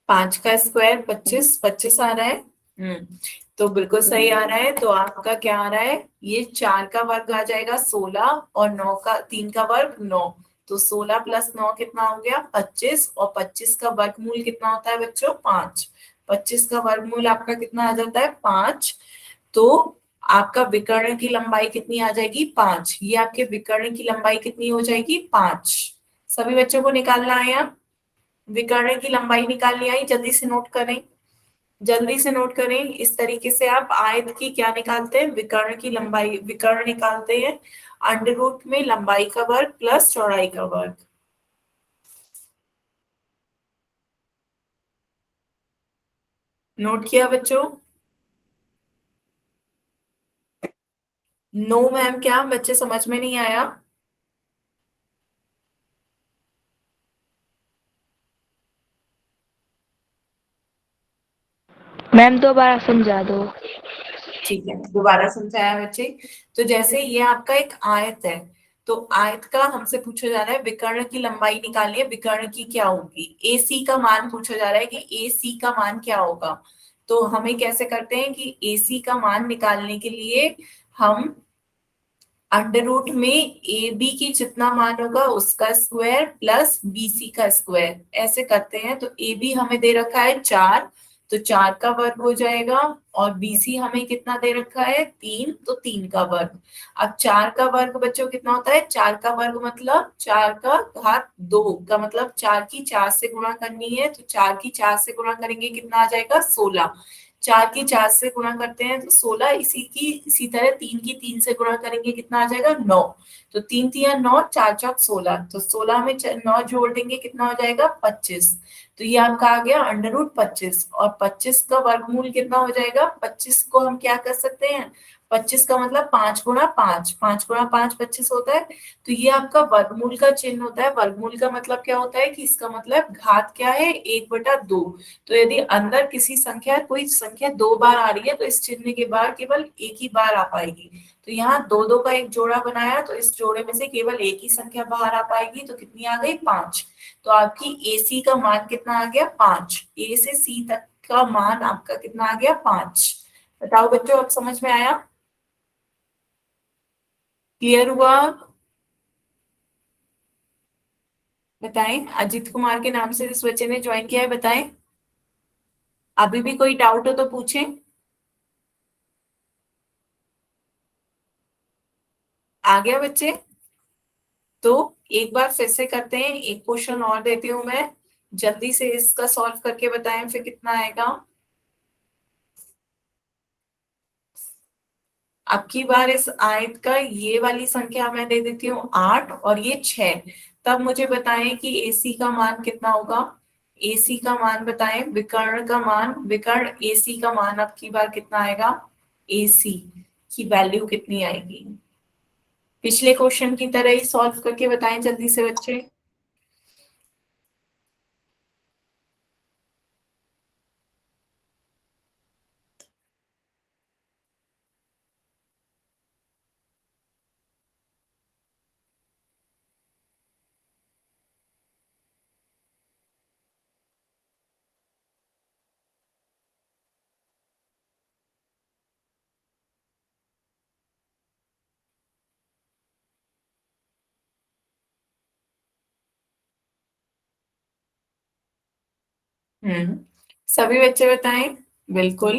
5 का स्क्वायर 25, 25 आ रहा है। तो बिल्कुल सही आ रहा है। तो आपका क्या आ रहा है, ये 4 का वर्ग आ जाएगा 16, और 9 का 3 का वर्ग 9। तो 16 प्लस 9 कितना हो गया, 25। और 25 का वर्गमूल कितना होता है बच्चों, 5। 25 का वर्गमूल आपका कितना आ जाता है, 5। तो आपका विकर्ण की लंबाई कितनी आ जाएगी, 5। ये आपके विकर्ण की लंबाई कितनी हो जाएगी, 5। सभी बच्चों को निकालना आया, विकर्ण की लंबाई निकालनी आई, जल्दी से नोट करें, जल्दी से नोट करें। इस तरीके से आप आयत की क्या निकालते हैं, विकर्ण की लंबाई, विकर्ण निकालते हैं अंडर रूट में लंबाई का वर्ग प्लस चौड़ाई का वर्ग। नोट किया बच्चों? नो मैम, क्या बच्चे समझ में नहीं आया? मैम दोबारा समझा दो। ठीक है, दोबारा समझाया बच्चे। तो जैसे ये आपका एक आयत है, तो आयत का हमसे पूछा जा रहा है विकर्ण की लंबाई निकालनी है, विकर्ण की क्या होगी, AC का मान पूछा जा रहा है कि AC का मान क्या होगा। तो हमें कैसे करते हैं कि AC का मान निकालने के लिए हम अंडर रूट में AB की जितना मान होगा उसका स्क्वायर प्लस BC का स्क्वायर, ऐसे करते हैं। तो AB हमें दे रखा है 4, तो 4 का वर्ग हो जाएगा। और BC हमें कितना दे रखा है, 3, तो 3 का वर्ग। अब 4 का वर्ग बच्चों कितना होता है, 4 का वर्ग मतलब 4 का घात 2 का मतलब 4 की 4 से गुणा करनी है। तो 4 की 4 से गुणा करेंगे कितना आ जाएगा, 16। 4 की 4 से गुणा करते हैं तो 16, इसी तरह 3 की 3 से गुणा करेंगे कितना आ जाएगा, 9। तो 3 3 9, 4 4 16, तो 16 में 9 जोड़ देंगे कितना हो जाएगा, 25। तो ये आपका आ गया अंडर रूट 25। और 25 का वर्गमूल कितना हो जाएगा, 25 को हम क्या कर सकते हैं, 25 का मतलब 5 गुणा 5, 5 गुणा 5 25 होता है। तो ये आपका वर्गमूल का चिन्ह होता है। वर्गमूल का मतलब क्या होता है कि इसका मतलब घात क्या है, 1/2। तो यदि अंदर किसी संख्या, कोई संख्या 2 बार आ रही है, तो इस चिन्ह के बाहर केवल एक ही बार आ पाएगी। तो यहाँ 2 2 का एक जोड़ा बनाया, तो इस जोड़े में से केवल एक ही संख्या बाहर आ पाएगी। तो कितनी आ गई, 5। तो आपकी AC का मान कितना आ गया, 5। A से C तक का मान आपका कितना आ गया, 5। बताओ बच्चों, अब समझ में आया, क्लियर हुआ? बताएं, अजित कुमार के नाम से जिस बच्चे ने ज्वाइन किया है, बताएं। अभी भी कोई डाउट हो तो पूछें। आ गया बच्चे? तो एक बार फिर से करते हैं, एक क्वेश्चन और देती हूँ मैं, जल्दी से इसका सॉल्व करके बताएं फिर कितना आएगा। अब की बार इस आयत का ये वाली संख्या मैं दे देती हूँ 8, और ये 6। तब मुझे बताएं कि AC का मान कितना होगा। AC का मान बताएं, विकर्ण का मान, विकर्ण AC का मान अब की बार कितना आएगा, AC की वैल्यू कितनी आएगी। पिछले क्वेश्चन की तरह ही सॉल्व करके बताएं जल्दी से बच्चे। सभी बच्चे बताएं, बिल्कुल।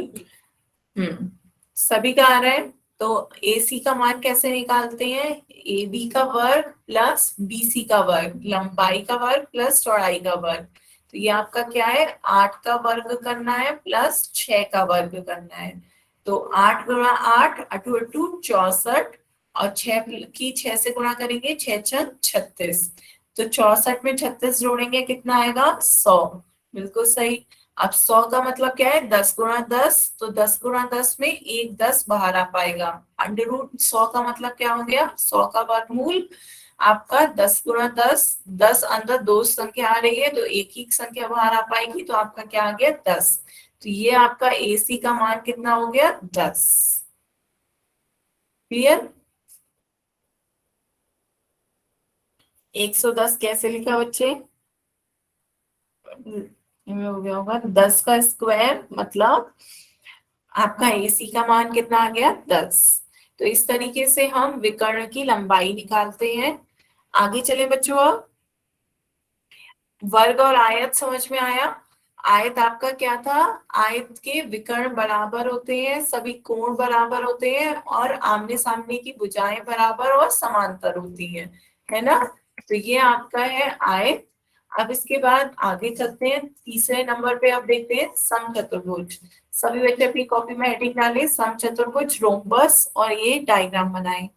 हम्म सभी का आ रहा है। तो AC का मान कैसे निकालते हैं, AB का वर्ग प्लस BC का वर्ग, लंबाई का वर्ग प्लस चौड़ाई का वर्ग। तो ये आपका क्या है, 8 का वर्ग करना है प्लस 6 का वर्ग करना है। तो 8 गुणा 8, 8 8 64, और 6 की 6 से गुणा करेंगे, 6 6 36। तो 64 में 36 जोड़ेंगे कितना आएगा, 100। बिल्कुल सही। अब 100 का मतलब क्या है, 10 गुणा 10, तो 10 गुणा 10 में एक 10 बाहर आ पाएगा। अंडर रूट 100 का मतलब क्या हो गया, 100 का वर्गमूल आपका 10 गुणा 10, 10 अंदर दो संख्या आ रही है तो एक ही संख्या बाहर आ पाएगी, तो आपका क्या आ गया 10। तो ये आपका AC का मान कितना हो गया, 10। क्लियर। 110 कैसे लिखा बच्चे, इनमें हो गया होगा 10 का स्क्वायर, मतलब आपका AC का मान कितना आ गया, 10। तो इस तरीके से हम विकर्ण की लंबाई निकालते हैं। आगे चले बच्चों, अब वर्ग और आयत समझ में आया। आयत आपका क्या था, आयत के विकर्ण बराबर होते हैं, सभी कोण बराबर होते हैं और आमने सामने की भुजाएं बराबर और समांतर होती हैं, है ना। तो ये आपका है आयत। अब इसके बाद आगे चलते हैं, तीसरे नंबर पे अब देखते हैं समचतुर्भुज। सभी बच्चे अपनी कॉपी में हेडिंग डालें, समचतुर्भुज, रोम्बस, और ये डायग्राम बनाएं।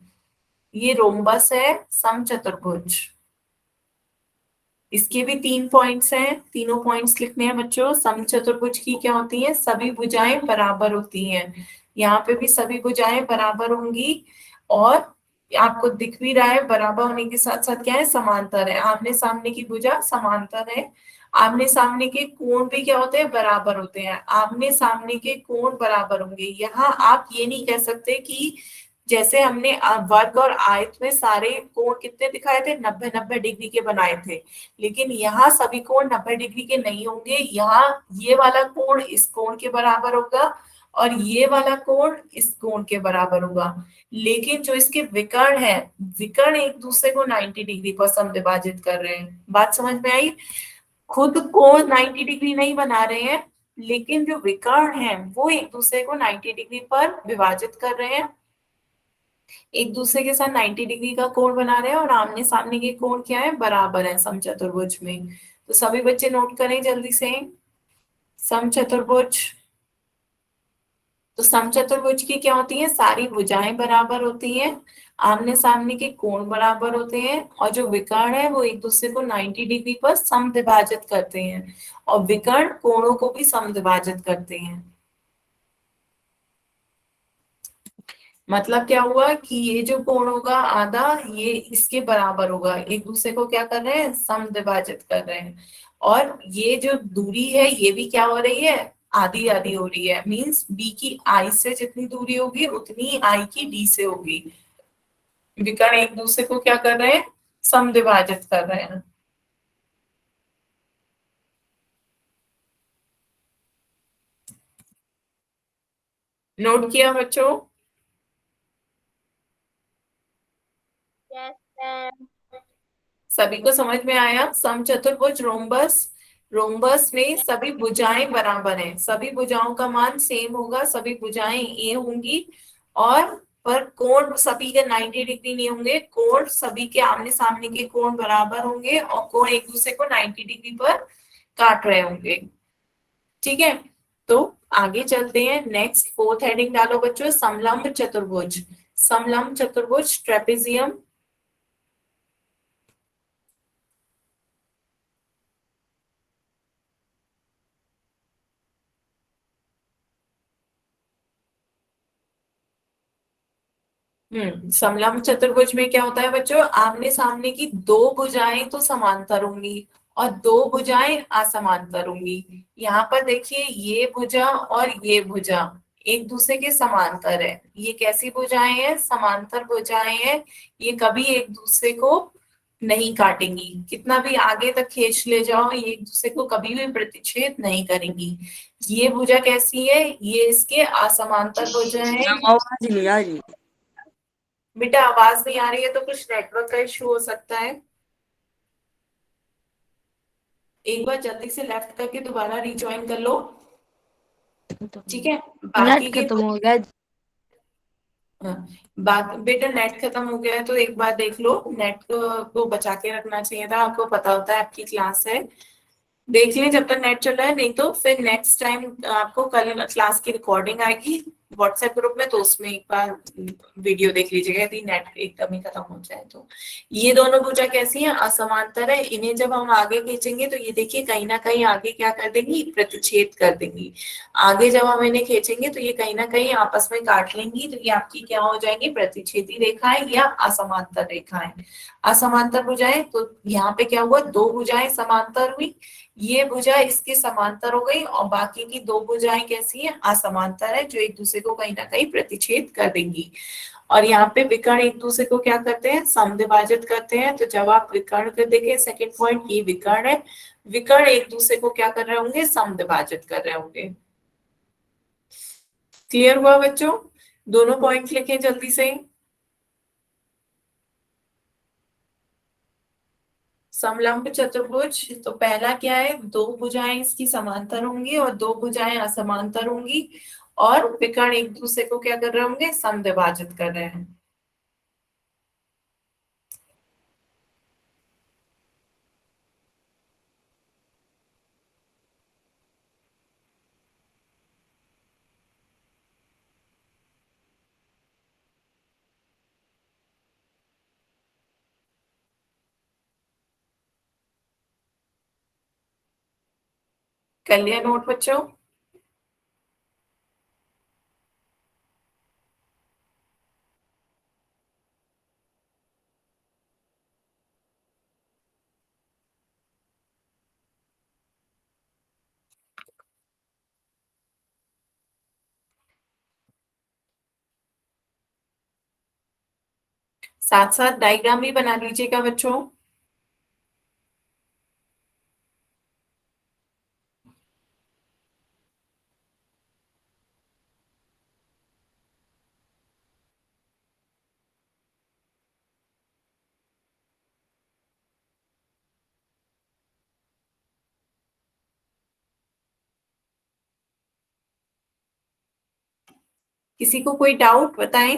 ये रोम्बस है, समचतुर्भुज। इसके भी 3 पॉइंट्स हैं, तीनों पॉइंट्स लिखने हैं बच्चों। समचतुर्भुज की क्या होती है, सभी भुजाएं बराबर होती हैं। यहाँ पे भी सभी भुजाएं बराबर होंगी, और आपको दिख भी रहा है बराबर होने के साथ साथ क्या है, समांतर है। आमने सामने की भुजा समांतर है। आमने सामने के कोण भी क्या होते हैं, बराबर होते हैं। आमने सामने के कोण बराबर होंगे। यहाँ आप ये नहीं कह सकते कि जैसे हमने वर्ग और आयत में सारे कोण कितने दिखाए थे, 90-90 डिग्री के बनाए थे, लेकिन यहाँ सभी कोण 90 डिग्री के नहीं होंगे। यहाँ ये वाला कोण इस कोण के बराबर होगा और ये वाला कोण इस कोण के बराबर होगा। लेकिन जो इसके विकर्ण है, विकर्ण एक दूसरे को 90 डिग्री पर समविभाजित कर रहे हैं। बात समझ में आई। खुद कोण 90 डिग्री नहीं बना रहे हैं, लेकिन जो विकर्ण है वो एक दूसरे को 90 डिग्री पर विभाजित कर रहे हैं, एक दूसरे के साथ 90 डिग्री का कोण बना रहे हैं, और आमने सामने के कोण क्या है, बराबर है समचतुर्भुज में। तो सभी बच्चे नोट करें जल्दी से, समचतुर्भुज। तो समचतुर्भुज की क्या होती है, सारी भुजाएं बराबर होती हैं, आमने सामने के कोण बराबर होते हैं, और जो विकर्ण है वो एक दूसरे को 90 डिग्री पर समद्विभाजित करते हैं, और विकर्ण कोणों को भी समद्विभाजित करते हैं। मतलब क्या हुआ कि ये जो कोण होगा आधा, ये इसके बराबर होगा, एक दूसरे को क्या कर रहे हैं, समद्विभाजित कर रहे हैं। और ये जो दूरी है ये भी क्या हो रही है, आधी आधी हो रही है। मींस बी की आई से जितनी दूरी होगी उतनी आई की डी से होगी। विकर्ण एक दूसरे को क्या कर रहे हैं, समद्विभाजित कर रहे हैं। नोट किया बच्चों। Yes, ma'am. सभी को समझ में आया। समचतुर्भुज रोम्बस, रोम्बस में सभी भुजाएं बराबर हैं, सभी भुजाओं का मान सेम होगा, सभी भुजाएं ए होंगी, और पर कोण सभी के 90 डिग्री नहीं होंगे, कोण सभी के आमने सामने के कोण बराबर होंगे, और कोण एक दूसरे को 90 डिग्री पर काट रहे होंगे। ठीक है, तो आगे चलते हैं। नेक्स्ट फोर्थ हेडिंग डालो बच्चों, समलंब चतुर्भुज। समलंब चतुर्भुज, ट्रेपेजियम। समलंब चतुर्भुज में क्या होता है बच्चों, आमने सामने की दो भुजाएं तो समांतर होंगी और दो भुजाएं असमांतर होंगी। यहाँ पर देखिए, ये भुजा और ये भुजा एक दूसरे के समांतर है। ये कैसी भुजाएं हैं, समांतर भुजाएं हैं। ये कभी एक दूसरे को नहीं काटेंगी, कितना भी आगे तक खींच ले जाओ ये एक दूसरे को कभी भी प्रतिच्छेद नहीं करेंगी। ये भुजा कैसी है, ये इसके असमांतर भुजा है। आवाज नहीं आ रही। बेटा आवाज नहीं आ रही है तो कुछ नेटवर्क का इशू हो सकता है। एक बार जल्दी से लेफ्ट करके दोबारा रिज्वाइन कर लो, ठीक है। बाकी नेट के खत्म हो गया। बेटा नेट खत्म हो गया है तो एक बार देख लो, नेट को बचा के रखना चाहिए था, आपको पता होता है आपकी क्लास है। देख लें जब तक नेट चल रहा है, नहीं तो फिर नेक्स्ट टाइम आपको कल क्लास की रिकॉर्डिंग आएगी, व्हाट्सएप ग्रुप में, तो उसमें एक बार वीडियो देख लीजिएगा यदि नेट एकदम ही खत्म हो जाए तो। ये दोनों भुजा कैसी है, असमांतर है। इन्हें जब हम आगे खींचेंगे तो ये देखिए कहीं ना कहीं आगे क्या कर देंगी, प्रतिच्छेद कर देंगी। आगे जब हम इन्हें खींचेंगे तो ये कहीं ना कहीं आपस में काट लेंगी, तो ये आपकी क्या हो जाएंगी, प्रतिच्छेदी रेखाएं या असमांतर रेखाएं। असमांतर भुजाएं, तो यहाँ पे क्या हुआ, दो भुजाएं समांतर हुई, ये भुजा इसके समांतर हो गई, और बाकी की दो भुजाएं कैसी है, असमांतर है, जो एक दूसरे को कहीं ना कहीं प्रतिच्छेद कर देंगी। और यहाँ पे विकर्ण एक दूसरे को क्या करते हैं, समद्विभाजित करते हैं। तो जब आप विकर्ण कर देंगे, सेकेंड पॉइंट, ये विकर्ण है, विकर्ण एक दूसरे को क्या कर रहे होंगे, समद्विभाजित कर रहे होंगे। क्लियर हुआ बच्चों, दोनों पॉइंट लिखें जल्दी से। समलंब चतुर्भुज, तो पहला क्या है, दो भुजाएं इसकी समांतर होंगी और दो भुजाएं असमांतर होंगी, और विकर्ण एक दूसरे को क्या कर रहे होंगे, समद्विभाजित कर रहे हैं। कर लिया नोट बच्चों। साथ साथ डायग्राम भी बना लीजिएगा बच्चों। किसी को कोई डाउट बताएं।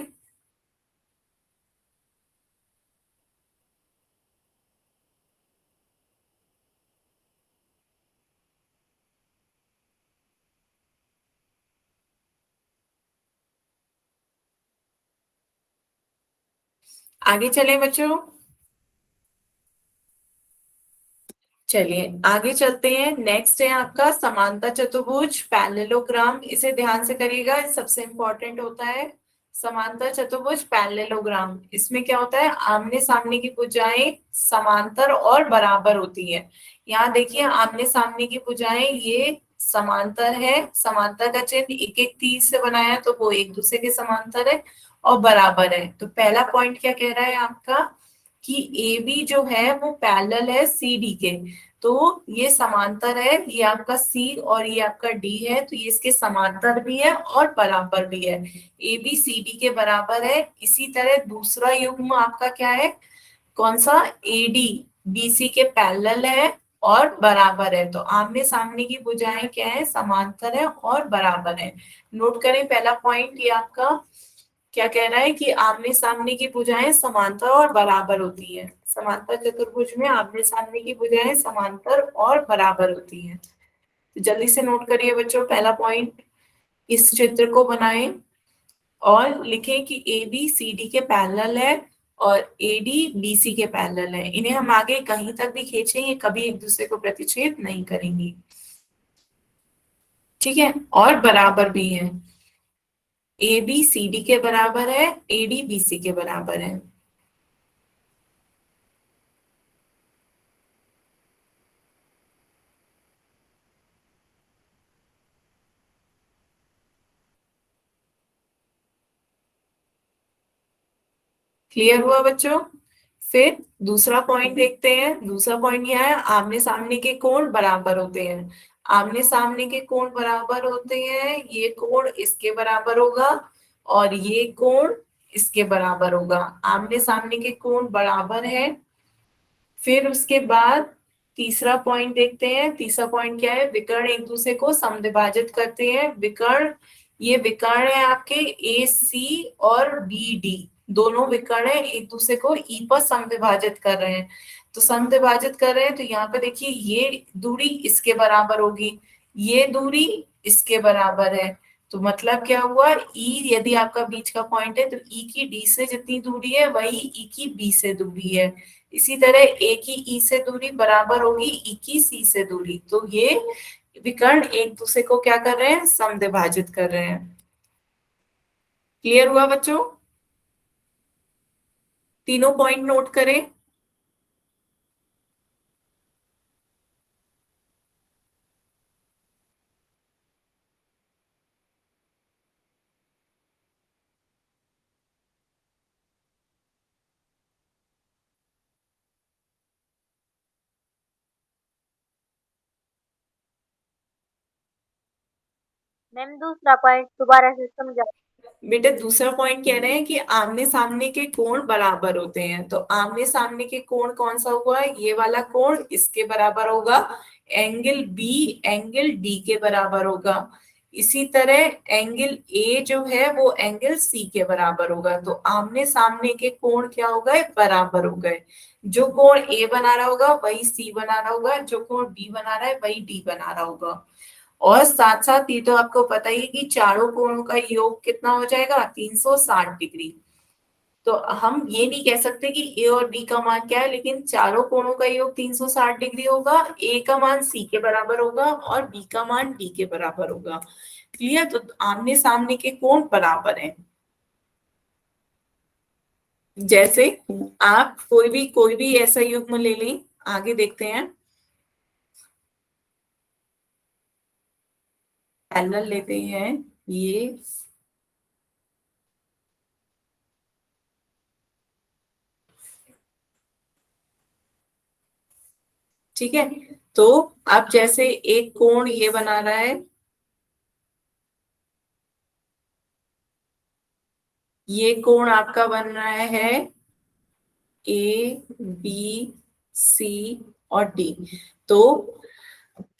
आगे चलें बच्चों। चलिए आगे चलते हैं। नेक्स्ट है आपका समांतर चतुर्भुज, पैरेललोग्राम। इसे ध्यान से करिएगा, सबसे इंपॉर्टेंट होता है। समांतर चतुर्भुज पैरेललोग्राम, इसमें क्या होता है, आमने सामने की भुजाएं समांतर और बराबर होती है। यहाँ देखिए आमने सामने की भुजाएं ये समांतर है, समांतर का चिन्ह एक एक तीर से बनाया, तो वो एक दूसरे के समांतर है और बराबर है। तो पहला पॉइंट क्या कह रहा है आपका, कि ए बी जो है वो पैरेलल है सी डी के। तो ये समांतर है, ये आपका सी और ये आपका डी है, तो ये इसके समांतर भी है और बराबर भी है। ए बी सी डी के बराबर है। इसी तरह दूसरा युग्म आपका क्या है, कौन सा, ए डी बी सी के पैरेलल है और बराबर है। तो आमने सामने की भुजाएं क्या है, समांतर है और बराबर है। नोट करें पहला पॉइंट, ये आपका क्या कह रहा है, कि आमने सामने की भुजाएं समांतर और बराबर होती है। समांतर चतुर्भुज में आमने सामने की भुजाएं समांतर और बराबर होती हैं। तो जल्दी से नोट करिए बच्चों, पहला पॉइंट, इस चित्र को बनाएं और लिखें कि ए बी सी डी के पैरेलल है और ए डी बी सी के पैरेलल है। इन्हें हम आगे कहीं तक भी खींचेंगे, कभी एक दूसरे को प्रतिच्छेद नहीं करेंगी, ठीक है, और बराबर भी है। ए बी सी डी के बराबर है, ए डी बी सी के बराबर है। क्लियर हुआ बच्चों। फिर दूसरा पॉइंट देखते हैं। दूसरा पॉइंट यह है, आमने सामने के कोण बराबर होते हैं। आमने सामने के कोण बराबर होते हैं, ये कोण इसके बराबर होगा और ये कोण इसके बराबर होगा। आमने सामने के कोण बराबर है। फिर उसके बाद तीसरा पॉइंट देखते हैं। तीसरा पॉइंट क्या है, विकर्ण एक दूसरे को समद्विभाजित करते हैं। विकर्ण, ये विकर्ण है आपके ए सी और बी डी, दोनों विकर्ण है, एक दूसरे को ई पर समद्विभाजित कर रहे हैं। तो समद्विभाजित कर रहे हैं, तो यहाँ पे देखिए ये दूरी इसके बराबर होगी, ये दूरी इसके बराबर है। तो मतलब क्या हुआ, ई यदि आपका बीच का पॉइंट है तो ई की डी से जितनी दूरी है वही ई की बी से दूरी है। इसी तरह ए की ई से दूरी बराबर होगी ई की सी से दूरी। तो ये विकर्ण एक दूसरे को क्या कर रहे हैं, समद्विभाजित कर रहे हैं। क्लियर हुआ बच्चों? तीनों पॉइंट नोट करें। मैम दूसरा पॉइंट दोबारा से समझा। बेटे दूसरा पॉइंट कह रहे हैं कि आमने सामने के कोण बराबर होते हैं। तो आमने सामने के कोण कौन सा हुआ है, ये वाला कोण इसके बराबर होगा, एंगल बी एंगल डी के बराबर होगा। इसी तरह एंगल ए जो है वो एंगल सी के बराबर होगा। तो आमने सामने के कोण क्या हो गए, बराबर हो गए। जो कोण ए बना रहा होगा वही सी बना रहा होगा, जो कोण बी बना रहा है वही डी बना रहा होगा। और साथ साथ ये तो आपको पता ही है कि चारों कोणों का योग कितना हो जाएगा, 360 डिग्री। तो हम ये नहीं कह सकते कि ए और बी का मान क्या है, लेकिन चारों कोणों का योग 360 डिग्री होगा। ए का मान सी के बराबर होगा और बी का मान डी के बराबर होगा। क्लियर? तो आमने सामने के कोण बराबर हैं। जैसे आप कोई भी ऐसा युग्म ले लें, आगे देखते हैं। पैरेलल लेते हैं ये, ठीक है। तो अब जैसे एक कोण ये बना रहा है, ये कोण आपका बन रहा है ए बी सी और डी। तो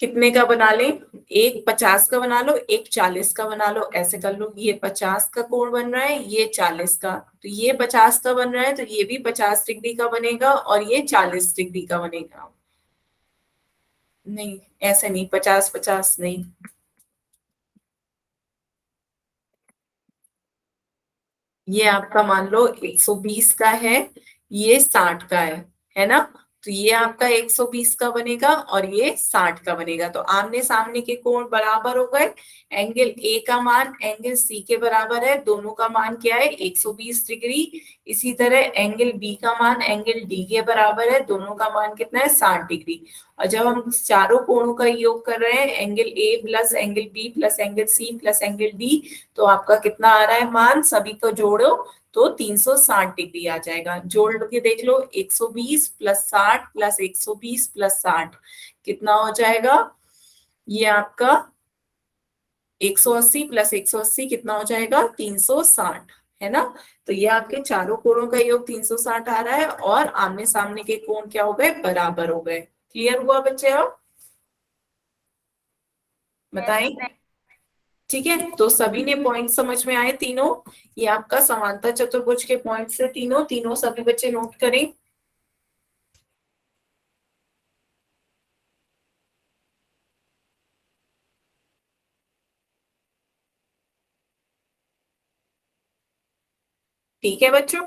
कितने का बना ले, एक 50 का बना लो, एक 40 का बना लो, ऐसे कर लो। ये 50 का कोण बन रहा है, ये 40 का, तो ये 50 का बन रहा है तो ये भी 50 डिग्री का बनेगा और ये 40 डिग्री का बनेगा। नहीं, ऐसे नहीं, 50-50 नहीं। ये आपका मान लो 120 का है, ये 60 का है ना? तो ये आपका 120 का बनेगा और ये 60 का बनेगा। तो आमने सामने के कोण बराबर हो गए। एंगल ए का मान एंगल सी के बराबर है, दोनों का मान क्या है, 120 डिग्री। इसी तरह एंगल बी का मान एंगल डी के बराबर है, दोनों का मान कितना है, 60 डिग्री। और जब हम चारों कोणों का योग कर रहे हैं, angle A plus angle B plus angle C plus angle D, तो आपका कितना आ रहा है मान, सभी को जोड़ो तो 360 डिग्री आ जाएगा। जोड़ के देख लो, 120 प्लस 60 प्लस 120 प्लस 60 कितना हो जाएगा, ये आपका 180 प्लस 180 कितना हो जाएगा, 360, है ना? तो ये आपके चारों कोणों का योग 360 आ रहा है और आमने सामने के कोण क्या हो गए, बराबर हो गए। क्लियर हुआ बच्चे? अब बताएं। ठीक है, तो सभी ने पॉइंट समझ में आए तीनों? ये आपका समांतर चतुर्भुज के पॉइंट्स है तीनों, तीनों सभी बच्चे नोट करें। ठीक है बच्चों,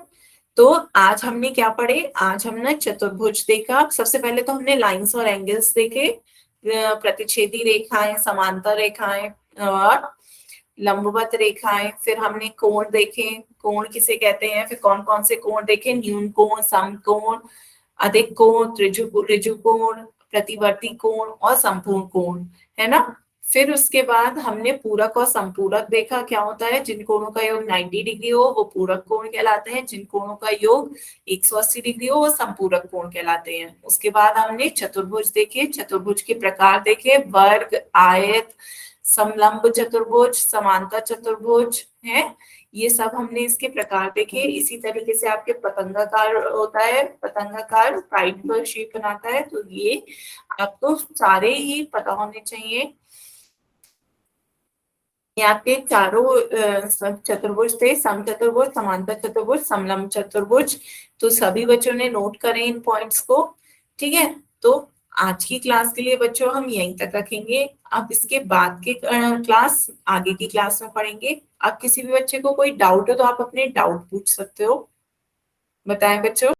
तो आज हमने क्या पढ़े, आज हमने चतुर्भुज देखा। सबसे पहले तो हमने लाइंस और एंगल्स देखे, प्रतिच्छेदी रेखाएं, समांतर रेखाएं और लंबवत रेखाएं। फिर हमने कोण देखे, कोण किसे कहते हैं, फिर कौन कौन से कोण देखे, न्यून कोण, समकोण, अधिक कोण, ऋजु कोण, प्रतिवर्ती कोण और संपूर्ण कोण, है ना? फिर उसके बाद हमने पूरक और संपूरक देखा, क्या होता है, जिन कोणों का योग 90 डिग्री हो वो पूरक कोण कहलाते हैं, जिन कोणों का योग 180 डिग्री हो वो संपूरक कोण कहलाते हैं। उसके बाद हमने चतुर्भुज देखे, चतुर्भुज के प्रकार देखे, वर्ग, आयत, समलंब चतुर्भुज, समांतर चतुर्भुज, है, ये सब हमने इसके प्रकार देखे। इसी तरीके से आपके पतंगाकार होता है, पतंगाकार ट्राइंगल शेप बनाता है, तो ये आपको सारे ही पता होने चाहिए। ये आपके चारों चतुर्भुज थे, सम चतुर्भुज, समांतर चतुर्भुज, समलंब चतुर्भुज। तो सभी बच्चों ने नोट करें इन पॉइंट्स को, ठीक है? तो आज की क्लास के लिए बच्चों हम यहीं तक रखेंगे। अब इसके बाद के क्लास आगे की क्लास में पढ़ेंगे। अब किसी भी बच्चे को कोई डाउट हो तो आप अपने डाउट पूछ सकते हो। बताएं बच्चों।